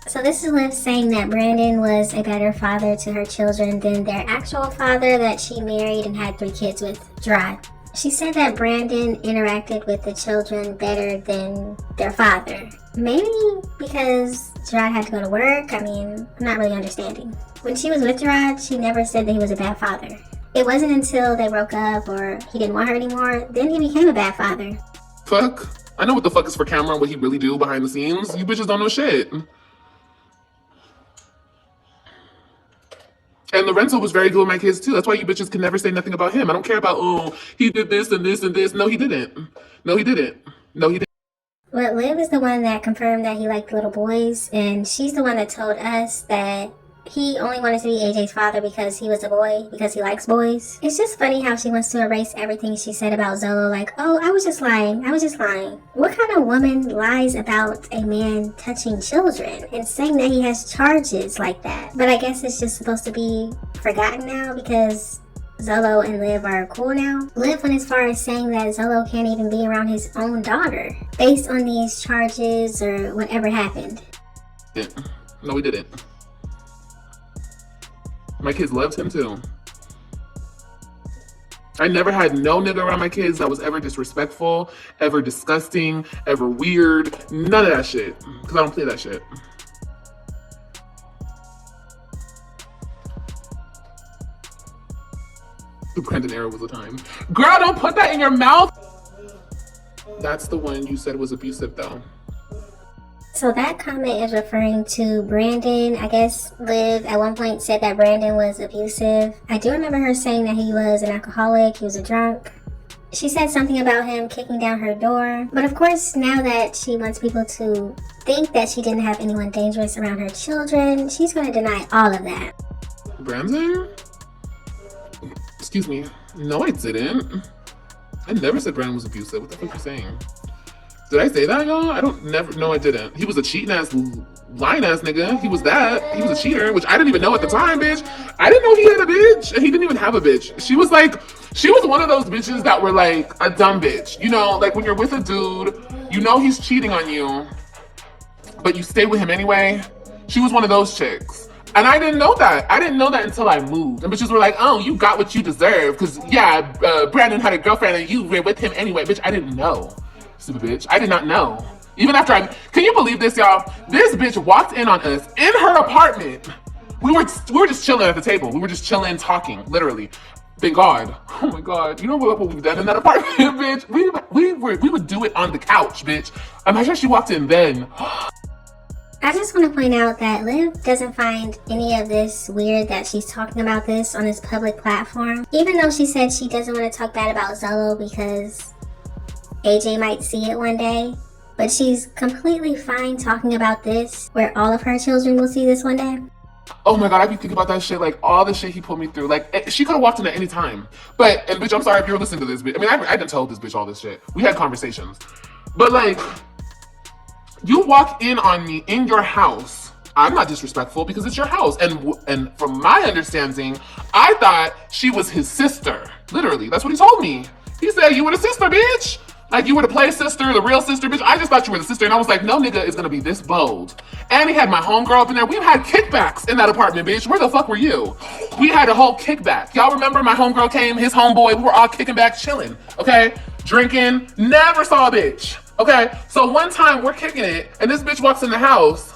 Speaker 2: So this is Liv saying that Brandon was a better father to her children than their actual father that she married and had 3 kids with, Jerrod. She said that Brandon interacted with the children better than their father. Maybe because Jerrod had to go to work? I mean, I'm not really understanding. When she was with Jerrod, she never said that he was a bad father. It wasn't until they broke up or he didn't want her anymore, then he became a bad father.
Speaker 1: Fuck. I know what the fuck is for camera and what he really do behind the scenes. You bitches don't know shit. And Lorenzo was very good with my kids too. That's why you bitches can never say nothing about him. I don't care about, oh, he did this and this and this. No, he didn't. No, he didn't. No, he didn't.
Speaker 2: Well, Liv is the one that confirmed that he liked little boys, and she's the one that told us that he only wanted to be AJ's father because he was a boy, because he likes boys. It's just funny how she wants to erase everything she said about Zolo, like, oh, I was just lying. What kind of woman lies about a man touching children and saying that he has charges like that? But I guess it's just supposed to be forgotten now because Zolo and Liv are cool now. Liv went as far as saying that Zolo can't even be around his own daughter based on these charges or whatever happened.
Speaker 1: Yeah. No, he didn't. My kids loved him too. I never had no nigga around my kids that was ever disrespectful, ever disgusting, ever weird. None of that shit. Because I don't play that shit. The Brandon era was a time. Girl, don't put that in your mouth! That's the one you said was abusive though.
Speaker 2: So that comment is referring to Brandon. I guess Liv at one point said that Brandon was abusive. I do remember her saying that he was an alcoholic, he was a drunk. She said something about him kicking down her door. But of course, now that she wants people to think that she didn't have anyone dangerous around her children, she's going to deny all of that.
Speaker 1: Brandon? Excuse me. No, I didn't. I never said Brandon was abusive. What the fuck are you saying? Did I say that, y'all? No, I didn't. He was a cheating ass, lying ass nigga. He was that. He was a cheater, which I didn't even know at the time, bitch. I didn't know he had a bitch, and he didn't even have a bitch. She was one of those bitches that were like a dumb bitch. You know, like when you're with a dude, you know he's cheating on you, but you stay with him anyway. She was one of those chicks. And I didn't know that. I didn't know that until I moved. And bitches were like, oh, you got what you deserve. Because, yeah, Brandon had a girlfriend and you were with him anyway. Bitch, I didn't know. Stupid bitch. I did not know. Even after can you believe this, y'all? This bitch walked in on us in her apartment. We were just chilling at the table. We were just chilling, talking, literally. Thank God. Oh my God. You know what we've done in that apartment, bitch? We would do it on the couch, bitch. Imagine she walked in then.
Speaker 2: I just want to point out that Liv doesn't find any of this weird that she's talking about this on this public platform. Even though she said she doesn't want to talk bad about Zolo because AJ might see it one day. But she's completely fine talking about this where all of her children will see this one day.
Speaker 1: Oh my God, I be thinking about that shit, like all the shit he put me through. Like, she could have walked in at any time. But, and bitch, I'm sorry if you're listening to this, bitch. I mean, I done told this bitch all this shit. We had conversations. But like, you walk in on me in your house. I'm not disrespectful because it's your house. And from my understanding, I thought she was his sister. Literally, that's what he told me. He said, you were the sister, bitch. Like you were the play sister, the real sister, bitch. I just thought you were the sister. And I was like, no nigga is gonna be this bold. And he had my homegirl up in there. We've had kickbacks in that apartment, bitch. Where the fuck were you? We had a whole kickback. Y'all remember my homegirl came, his homeboy, we were all kicking back, chilling, okay? Drinking, never saw a bitch, okay? So one time we're kicking it, and this bitch walks in the house,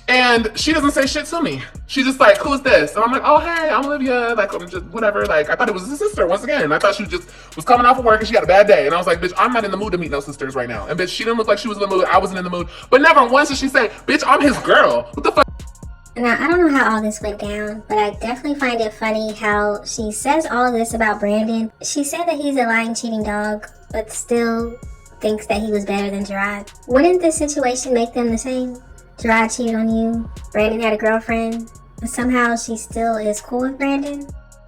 Speaker 1: And she doesn't say shit to me. She just like, who's this? And I'm like, oh, hey, I'm Olivia. Like, I'm just whatever. Like, I thought it was his sister once again. I thought she just was coming off of work and she had a bad day. And I was like, bitch, I'm not in the mood to meet no sisters right now. And bitch, she didn't look like she was in the mood. I wasn't in the mood. But never once did she say, bitch, I'm his girl. What the fuck?
Speaker 2: Now, I don't know how all this went down, but I definitely find it funny how she says all of this about Brandon. She said that he's a lying, cheating dog, but still thinks that he was better than Jerrod. Wouldn't this situation make them the same? Jerrod cheated on you, Brandon had a girlfriend, but somehow she still is cool with Brandon?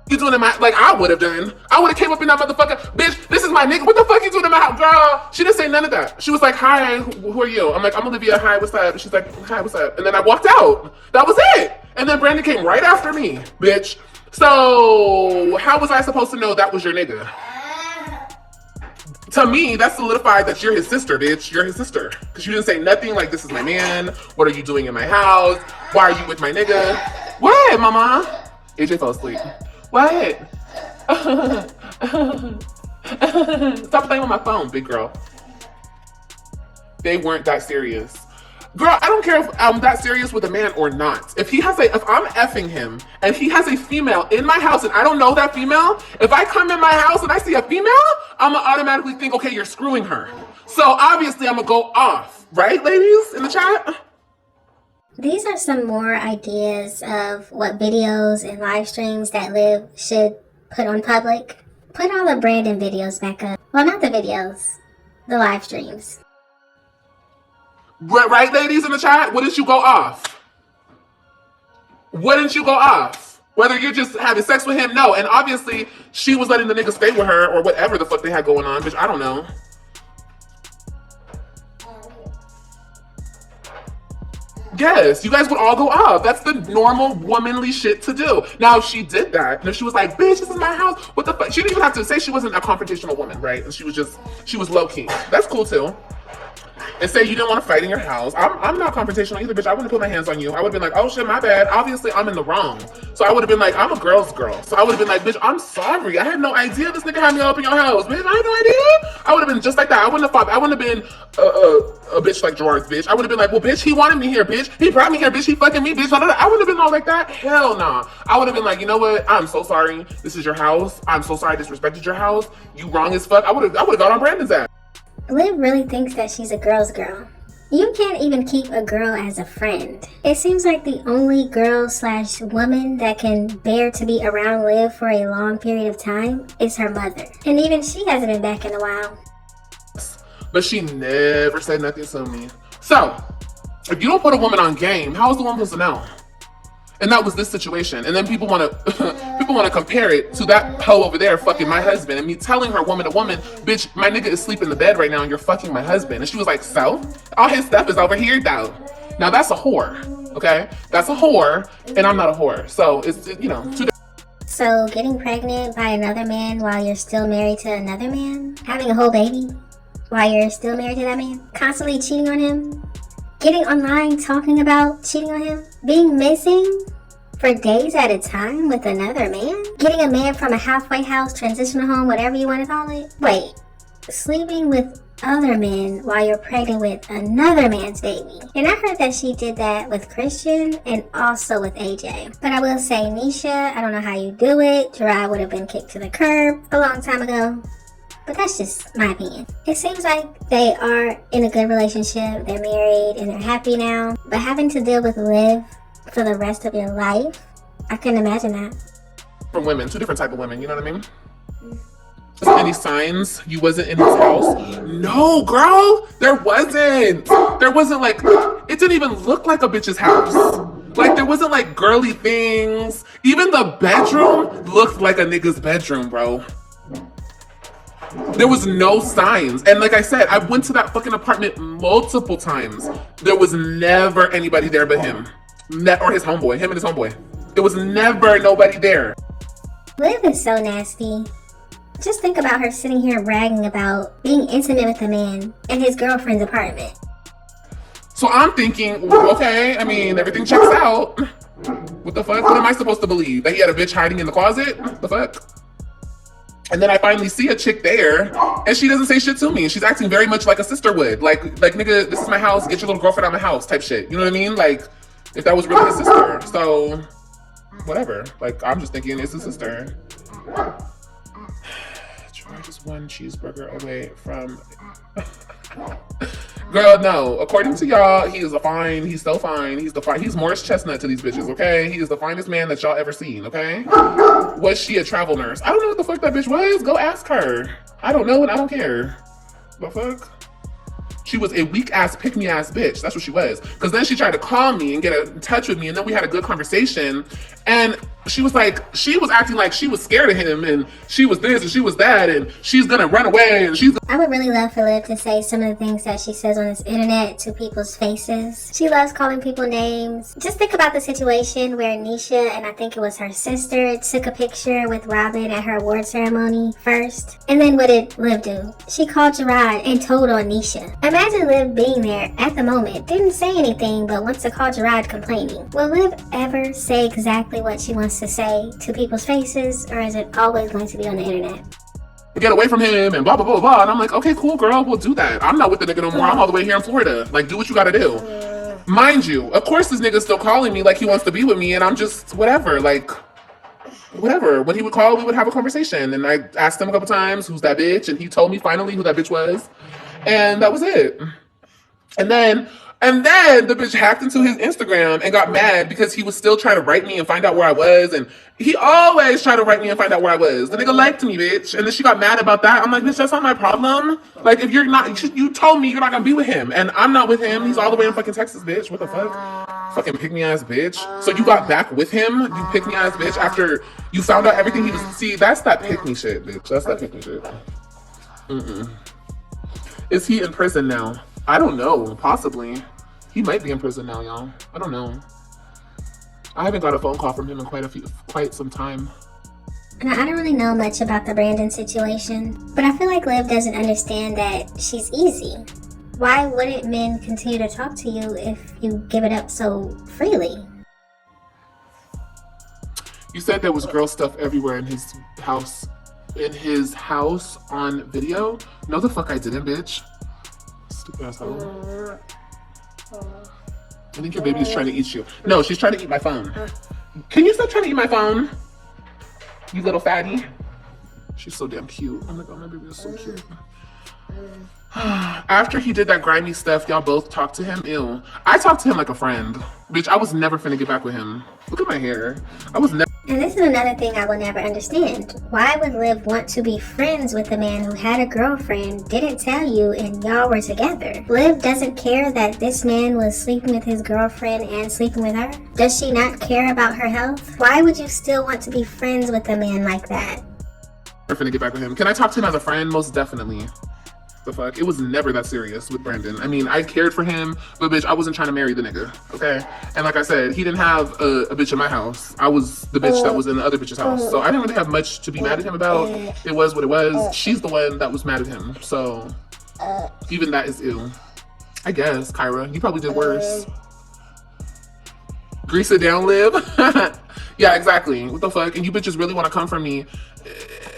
Speaker 1: You doing in my, like I would have done. I would have came up in that motherfucker, bitch, this is my nigga. What the fuck you doing in my house, girl? She didn't say none of that. She was like, hi, who are you? I'm like, I'm Olivia, hi, what's up? She's like, hi, what's up? And then I walked out. That was it. And then Brandon came right after me, bitch. So how was I supposed to know that was your nigga? To me, that solidified that you're his sister, bitch. You're his sister. Because you didn't say nothing like, this is my man. What are you doing in my house? Why are you with my nigga? What, mama? AJ fell asleep. What? Stop playing with my phone, big girl. They weren't that serious. Girl, I don't care if I'm that serious with a man or not. If I'm effing him and he has a female in my house and I don't know that female, if I come in my house and I see a female, I'm gonna automatically think, okay, you're screwing her. So obviously I'm gonna go off. Right, ladies in the chat?
Speaker 2: These are some more ideas of what videos and live streams that Liv should put on public. Put all the Brandon videos back up. Well, not the videos, the live streams.
Speaker 1: Right, ladies in the chat? Wouldn't you go off? Wouldn't you go off? Whether you're just having sex with him, no. And obviously, she was letting the nigga stay with her or whatever the fuck they had going on, bitch. I don't know. Yes, you guys would all go off. That's the normal womanly shit to do. Now, if she did that, and if she was like, bitch, this is my house, what the fuck? She didn't even have to say she wasn't a confrontational woman, right? She was low-key. That's cool, too. And say you didn't want to fight in your house. I'm not confrontational either, bitch. I wouldn't put my hands on you. I would have been like, oh shit, my bad. Obviously, I'm in the wrong. So I would have been like, I'm a girl's girl. So I would have been like, bitch, I'm sorry. I had no idea this nigga had me up in your house, bitch. I had no idea. I would have been just like that. I wouldn't have fought. I wouldn't have been a bitch like Jerrod's bitch. I would have been like, well, bitch, he wanted me here, bitch. He brought me here, bitch. He fucking me, bitch. I wouldn't have been all like that. Hell nah. I would have been like, you know what? I'm so sorry. This is your house. I'm so sorry I disrespected your house. You wrong as fuck. I would have gone on Brandon's ass.
Speaker 2: Liv really thinks that she's a girl's girl. You can't even keep a girl as a friend. It seems like the only girl/woman that can bear to be around Liv for a long period of time is her mother. And even she hasn't been back in a while.
Speaker 1: But she never said nothing to me. So, if you don't put a woman on game, how is the woman supposed to know? And that was this situation. And then people want to compare it to that hoe over there fucking my husband. And me telling her woman to woman, bitch, my nigga is sleeping in the bed right now and you're fucking my husband. And she was like, so? All his stuff is over here though. Now that's a whore, okay? That's a whore and I'm not a whore. So it's, you know, two different.
Speaker 2: So getting pregnant by another man while you're still married to another man? Having a whole baby while you're still married to that man? Constantly cheating on him? Getting online talking about cheating on him? Being missing for days at a time with another man? Getting a man from a halfway house, transitional home, whatever you want to call it? Wait, sleeping with other men while you're pregnant with another man's baby. And I heard that she did that with Christian and also with AJ. But I will say, Nisha, I don't know how you do it. Jerrod would have been kicked to the curb a long time ago. But that's just my opinion. It seems like they are in a good relationship, they're married, and they're happy now. But having to deal with Liv for the rest of your life, I couldn't imagine that.
Speaker 1: From women, two different type of women, you know what I mean? Any signs you wasn't in his house? No, girl, there wasn't. There wasn't like, it didn't even look like a bitch's house. Like there wasn't like girly things. Even the bedroom looked like a nigga's bedroom, bro. There was no signs. And like I said, I went to that fucking apartment multiple times. There was never anybody there but him. Or his homeboy. Him and his homeboy. There was never nobody there.
Speaker 2: Liv is so nasty. Just think about her sitting here bragging about being intimate with a man in his girlfriend's apartment.
Speaker 1: So I'm thinking, okay, I mean, everything checks out. What the fuck? What am I supposed to believe? That he had a bitch hiding in the closet? The fuck? And then I finally see a chick there, and she doesn't say shit to me. She's acting very much like a sister would. Like nigga, this is my house. Get your little girlfriend out of my house type shit. You know what I mean? Like, if that was really his sister. So, whatever. Like, I'm just thinking it's his sister. Jerrod is one cheeseburger away from... Girl, no. According to y'all, he is he's so fine. He's Morris Chestnut to these bitches, okay? He is the finest man that y'all ever seen, okay? Was she a travel nurse? I don't know what the fuck that bitch was. Go ask her. I don't know and I don't care. The fuck? She was a weak-ass, pick-me-ass bitch. That's what she was. Because then she tried to call me and get in touch with me, and then we had a good conversation. And she was acting like she was scared of him, and she was this, and she was that, and she's gonna run away, and she's...
Speaker 2: I would really love for Liv to say some of the things that she says on this internet to people's faces. She loves calling people names. Just think about the situation where Nisha, and I think it was her sister, took a picture with Robin at her award ceremony first. And then what did Liv do? She called Jerrod and told on Nisha. Imagine Liv being there at the moment, didn't say anything, but wants to call Jerrod complaining. Will Liv ever say exactly what she wants to say to people's faces, or is it always going to be on the internet?
Speaker 1: Get away from him and blah, blah, blah, blah. And I'm like, okay, cool, girl, we'll do that. I'm not with the nigga no more. I'm all the way here in Florida. Like, do what you gotta do. Mind you, of course this nigga's still calling me like he wants to be with me, and I'm just, whatever, like, whatever. When he would call, we would have a conversation. And I asked him a couple times, who's that bitch? And he told me finally who that bitch was. And that was it. And then the bitch hacked into his Instagram and got mad because he was still trying to write me and find out where I was. And he always tried to write me and find out where I was. The nigga liked me, bitch. And then she got mad about that. I'm like, bitch, that's not my problem. Like, if you're not, you told me you're not gonna be with him. And I'm not with him. He's all the way in fucking Texas, bitch. What the fuck? Fucking pick-me-ass bitch. So you got back with him, you pick-me-ass bitch, after you found out everything he was... See, that's that pick-me shit, bitch. That's that pick-me shit. Is he in prison now? I don't know. Possibly. He might be in prison now, y'all. I don't know. I haven't got a phone call from him in quite some time.
Speaker 2: Now, I don't really know much about the Brandon situation, but I feel like Liv doesn't understand that she's easy. Why wouldn't men continue to talk to you if you give it up so freely?
Speaker 1: You said there was girl stuff everywhere in his house. In his house on video? No, the fuck I didn't, bitch. Stupid asshole. I think your baby is trying to eat you. No, she's trying to eat my phone. Can you stop trying to eat my phone? You little fatty. She's so damn cute. Oh my god, my baby is so cute. After he did that grimy stuff, y'all both talked to him? Ew. I talked to him like a friend. Bitch, I was never finna get back with him. Look at my hair. I was never...
Speaker 2: And this is another thing I will never understand. Why would Liv want to be friends with a man who had a girlfriend, didn't tell you, and y'all were together? Liv doesn't care that this man was sleeping with his girlfriend and sleeping with her? Does she not care about her health? Why would you still want to be friends with a man like that?
Speaker 1: Never finna get back with him. Can I talk to him as a friend? Most definitely. The fuck? It was never that serious with Brandon. I mean, I cared for him, but bitch, I wasn't trying to marry the nigga, okay? And like I said, he didn't have a bitch in my house. I was the bitch that was in the other bitch's house. So I didn't really have much to be mad at him about. It was what it was. She's the one that was mad at him. So even that is ill. I guess, Kyra. You probably did worse. Grease it down, Liv. Yeah, exactly. What the fuck? And you bitches really want to come for me.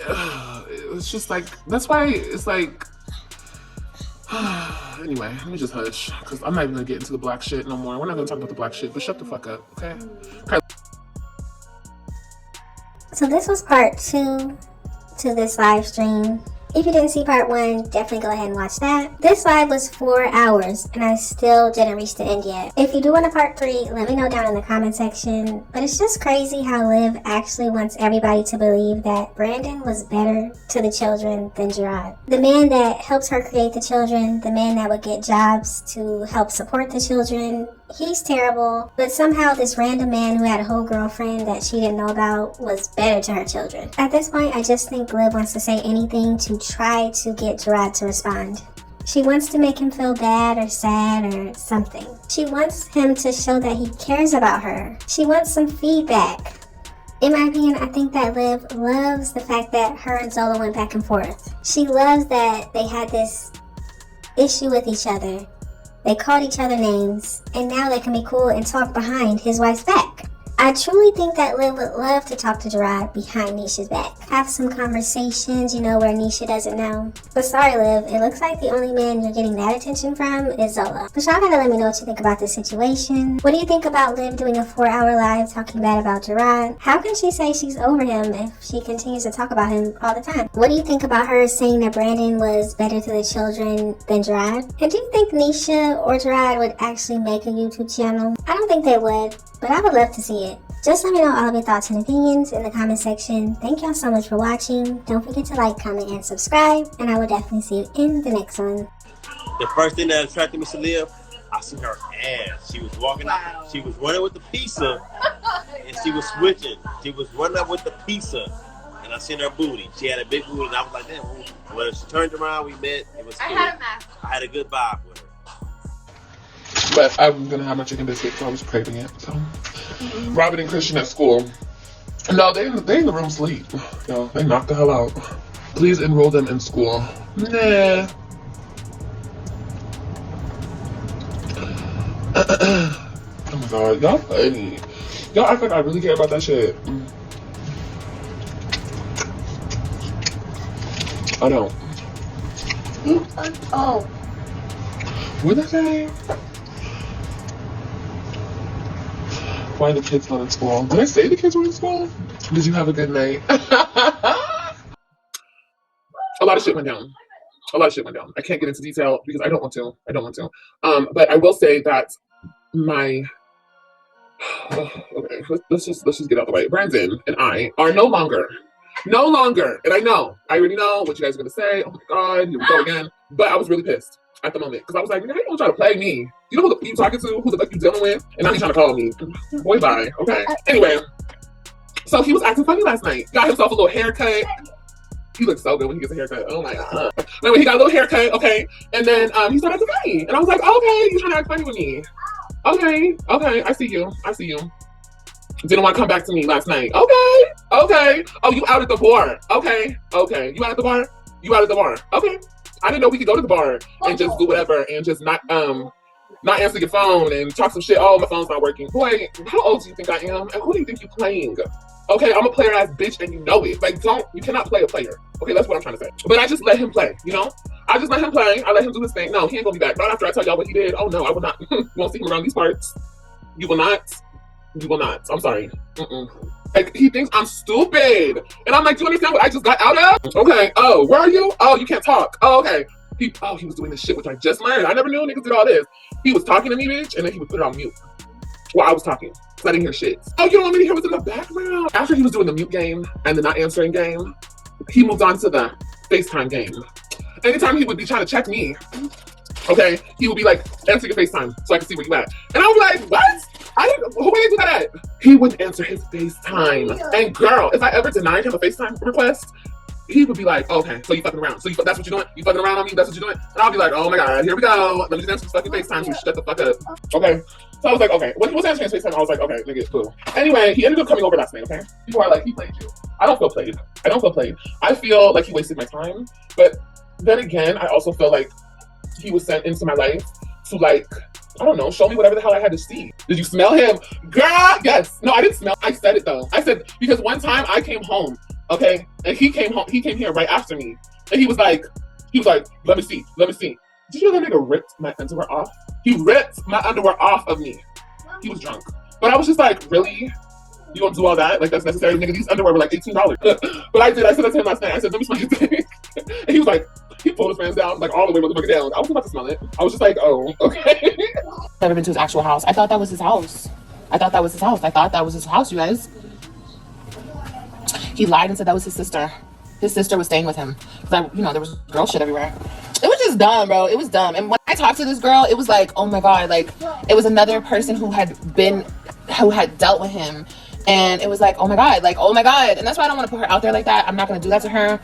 Speaker 1: It's just like, that's why it's like, anyway, let me just hush, because I'm not even gonna get into the black shit no more. We're not gonna talk about the black shit, but shut the fuck up, okay?
Speaker 2: So this was part 2 to this live stream. If you didn't see part 1, definitely go ahead and watch that. This live was 4 hours, and I still didn't reach the end yet. If you do want a part 3, let me know down in the comment section. But it's just crazy how Liv actually wants everybody to believe that Brandon was better to the children than Jerrod. The man that helps her create the children, the man that would get jobs to help support the children, he's terrible. But somehow this random man who had a whole girlfriend that she didn't know about was better to her children. At this point, I just think Liv wants to say anything to try to get Jerrod to respond. She wants to make him feel bad or sad or something. She wants him to show that he cares about her. She wants some feedback. In my opinion, I think that Liv loves the fact that her and Zola went back and forth. She loves that they had this issue with each other. They called each other names, and now they can be cool and talk behind his wife's back. I truly think that Liv would love to talk to Jerrod behind Nisha's back. Have some conversations, where Nisha doesn't know. But sorry, Liv, it looks like the only man you're getting that attention from is Zola. But y'all gotta let me know what you think about this situation. What do you think about Liv doing a 4-hour live talking bad about Jerrod? How can she say she's over him if she continues to talk about him all the time? What do you think about her saying that Brandon was better to the children than Jerrod? And do you think Nisha or Jerrod would actually make a YouTube channel? I don't think they would, but I would love to see it. Just let me know all of your thoughts and opinions in the comment section. Thank y'all so much for watching. Don't forget to like, comment, and subscribe, and I will definitely see you in the next one.
Speaker 5: The first thing that attracted me to Liv, I seen her ass. She was walking out. She was running with the pizza, and she was switching. She was running up with the pizza, and I seen her booty. She had a big booty, and I was like, damn. When she turned around, we met. It was cool. I had a good vibe with her.
Speaker 1: But I'm gonna have my chicken biscuit, so I was craving it. So, Robin and Christian at school. No, they in the room sleep. No, they knocked the hell out. Please enroll them in school. Nah. Oh my god, y'all funny. Y'all act like I really care about that shit. I don't.
Speaker 2: Oh.
Speaker 1: What did I say? Why are the kids not in school? Did I say the kids were in school? Did you have a good night? A lot of shit went down. I can't get into detail because I don't want to. But I will say that my okay, let's just get out the way. Brandon and I are no longer, and I already know what you guys are gonna say. Oh my god, here we go again. But I was really pissed at the moment because I was like, how you gonna try to play me? You know who you talking to? Who the fuck you dealing with? And now he's trying to call me. Boy, bye. Okay. Anyway, so he was acting funny last night. Got himself a little haircut. He looks so good when he gets a haircut. Oh my god. Anyway, he got a little haircut. Okay, and then he started acting funny, and I was like, okay, you trying to act funny with me? Okay, I see you. Didn't want to come back to me last night. Okay. Oh, you out at the bar? Okay. You out at the bar? Okay. I didn't know we could go to the bar and just do whatever and just not answer your phone and talk some shit. Oh, my phone's not working. Boy, how old do you think I am? And who do you think you're playing? Okay, I'm a player ass bitch and you know it. Like, you cannot play a player. Okay, that's what I'm trying to say. But I just let him play, I just let him play. I let him do his thing. No, he ain't gonna be back. Not after I tell y'all what he did. Oh no, I will not. You won't see him around these parts. You will not. I'm sorry. Like, he thinks I'm stupid. And I'm like, do you understand what I just got out of? Okay, oh, where are you? Oh, you can't talk. Oh, okay. He was doing this shit, which I just learned. I never knew niggas did all this. He was talking to me, bitch, and then he would put it on mute while I was talking. Because I didn't hear shit. Oh, you don't want me to hear what's in the background? After he was doing the mute game and the not answering game, he moved on to the FaceTime game. Anytime he would be trying to check me, okay, he would be like, answer your FaceTime so I can see where you at. And I was like, what? Who would I do that at? He wouldn't answer his FaceTime. And girl, if I ever denied him a FaceTime request, he would be like, okay, so you fucking around. So that's what you're doing? You fucking around on me? That's what you're doing? And I'll be like, oh my god, here we go. Let me just answer this fucking FaceTime so you shut the fuck up. Okay. So I was like, okay. When he was answering his FaceTime, I was like, okay, nigga, cool. Anyway, he ended up coming over last night, okay? People are like, he played you. I don't feel played. I feel like he wasted my time. But then again, I also feel like he was sent into my life to, like, I don't know, show me whatever the hell I had to see. Did you smell him? Girl, yes. No, I didn't smell. I said it though. I said, because one time I came home, okay? And he came here right after me. And he was like, let me see. Did you know that nigga ripped my underwear off? He ripped my underwear off of me. He was drunk. But I was just like, really? You gonna do all that? Like, that's necessary? Nigga, these underwear were like $18. But I did. I said that to him last night. I said, let me smell your thing. And he was like, he pulled his pants down, like all the way motherfucking down. I was about to smell it. I was just like, oh, okay.
Speaker 6: Never been to his actual house. I thought that was his house. I thought that was his house, you guys. He lied and said that was his sister. His sister was staying with him. Because, there was girl shit everywhere. It was just dumb, bro. It was dumb. And when I talked to this girl, it was like, oh my God. Like, it was another person who had dealt with him. And it was like, oh my God. Like, oh my God. And that's why I don't want to put her out there like that. I'm not going to do that to her.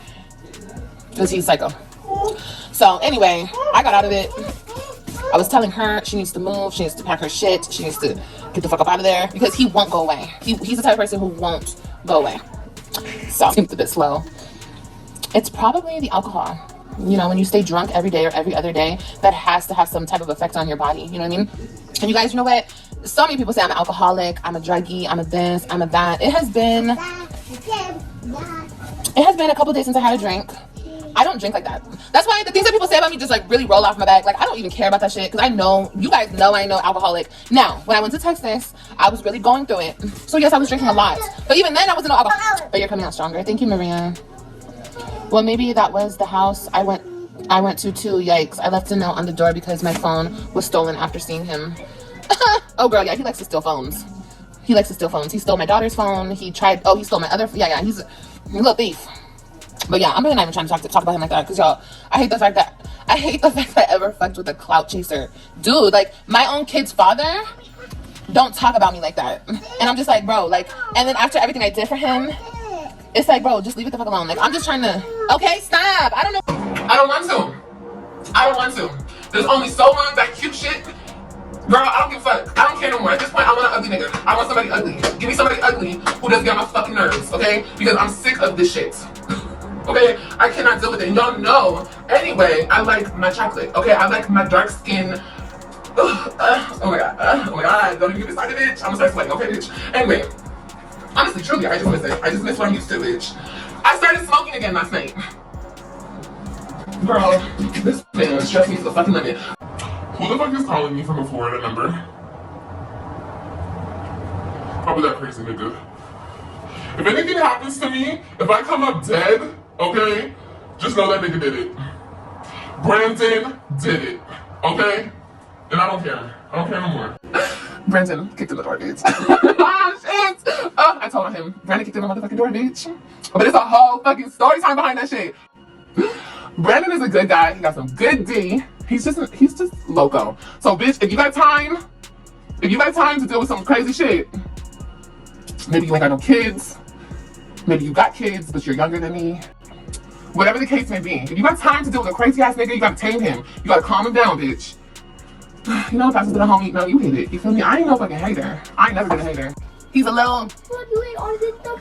Speaker 6: Because he's psycho. So anyway, I got out of it. I was telling her she needs to move, she needs to pack her shit, she needs to get the fuck up out of there because he won't go away. He's the type of person who won't go away. So it's a bit slow. It's probably the alcohol. When you stay drunk every day or every other day, that has to have some type of effect on your body. You know what I mean? And you guys, you know what? so many people say I'm an alcoholic, I'm a druggie, I'm a this, I'm a that. It has been a couple days since I had a drink. I don't drink like that. That's why the things that people say about me just like really roll off my back. Like I don't even care about that shit because I know, you guys know I know alcoholic. Now, when I went to Texas, I was really going through it. So yes, I was drinking a lot. But even then I wasn't no alcoholic. But you're coming out stronger. Thank you, Maria. Well, maybe that was the house I went to too. Yikes. I left a note on the door because my phone was stolen after seeing him. Oh girl, yeah, he likes to steal phones. He stole my daughter's phone. He stole my other, yeah, he's a little thief. But yeah, I'm really not even trying to talk about him like that because y'all, I hate the fact that I ever fucked with a clout chaser. Dude, like my own kid's father, don't talk about me like that. And I'm just like, bro, like, and then after everything I did for him, it's like, bro, just leave it the fuck alone. Like, I'm just trying to, okay, stop. I don't know.
Speaker 1: I don't want to. There's only so long that cute shit. Girl, I don't give a fuck. I don't care no more. At this point, I want an ugly nigga. I want somebody ugly. Give me somebody ugly who doesn't get on my fucking nerves, okay? Because I'm sick of this shit. Okay? I cannot deal with it. And y'all know, anyway, I like my chocolate, okay? I like my dark skin. Oh my god. Don't even get me started, bitch. I'm gonna start sweating, okay, bitch? Anyway, honestly, truly, I just want to say, I just miss what I'm used to, bitch. I started smoking again last night. Girl, this man stressed me to the fucking limit. Who the fuck is calling me from a Florida number? Probably that crazy nigga. If anything happens to me, if I come up dead, okay, just know that nigga did it. Brandon did it, okay? And I don't care. I don't care no more. Brandon kicked in the door, bitch. Ah, shit! Oh, I told him. Brandon kicked in the motherfucking door, bitch. But it's a whole fucking story time behind that shit. Brandon is a good guy. He got some good D. He's just loco. So bitch, if you got time to deal with some crazy shit, maybe you ain't got no kids, maybe you got kids, but you're younger than me. Whatever the case may be, if you got time to deal with a crazy ass nigga, you gotta tame him. You gotta calm him down, bitch. You know, if I was with a homie, no, you hit it. You feel me? I ain't no fucking hater. I ain't never been a hater. He's a little.
Speaker 2: What, you ate all this stuff?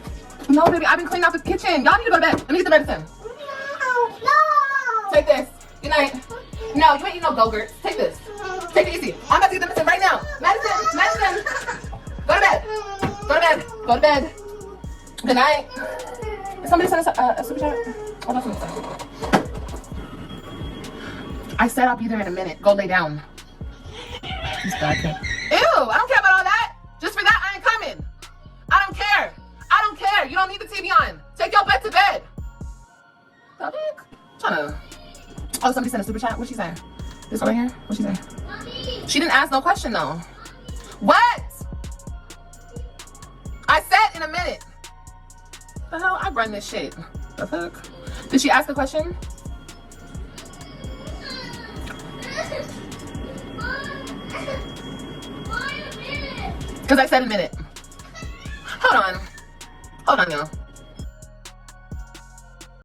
Speaker 6: No, baby, I've been cleaning out the kitchen. Y'all need to go to bed. Let me get the medicine.
Speaker 2: No!
Speaker 6: Take this. Good night. No, you ain't eat no Go-Gurts. Take this. Take it easy. I'm about to get the medicine right now. Medicine. Go to bed. Go to bed. Good night. Somebody sent us a super chat. Hold on. I said I'll be there in a minute. Go lay down. He's back here. Ew, I don't care about all that. Just for that, I ain't coming. I don't care. You don't need the TV on. Take your butt to bed. The fuck? Trying to. Oh, somebody sent a super chat. What'd she say? This one right here? What'd she say? Mommy. She didn't ask no question though. What? I said in a minute. The hell? I run this shit. The fuck? Did she ask a question? Because I said a minute. Hold on, y'all.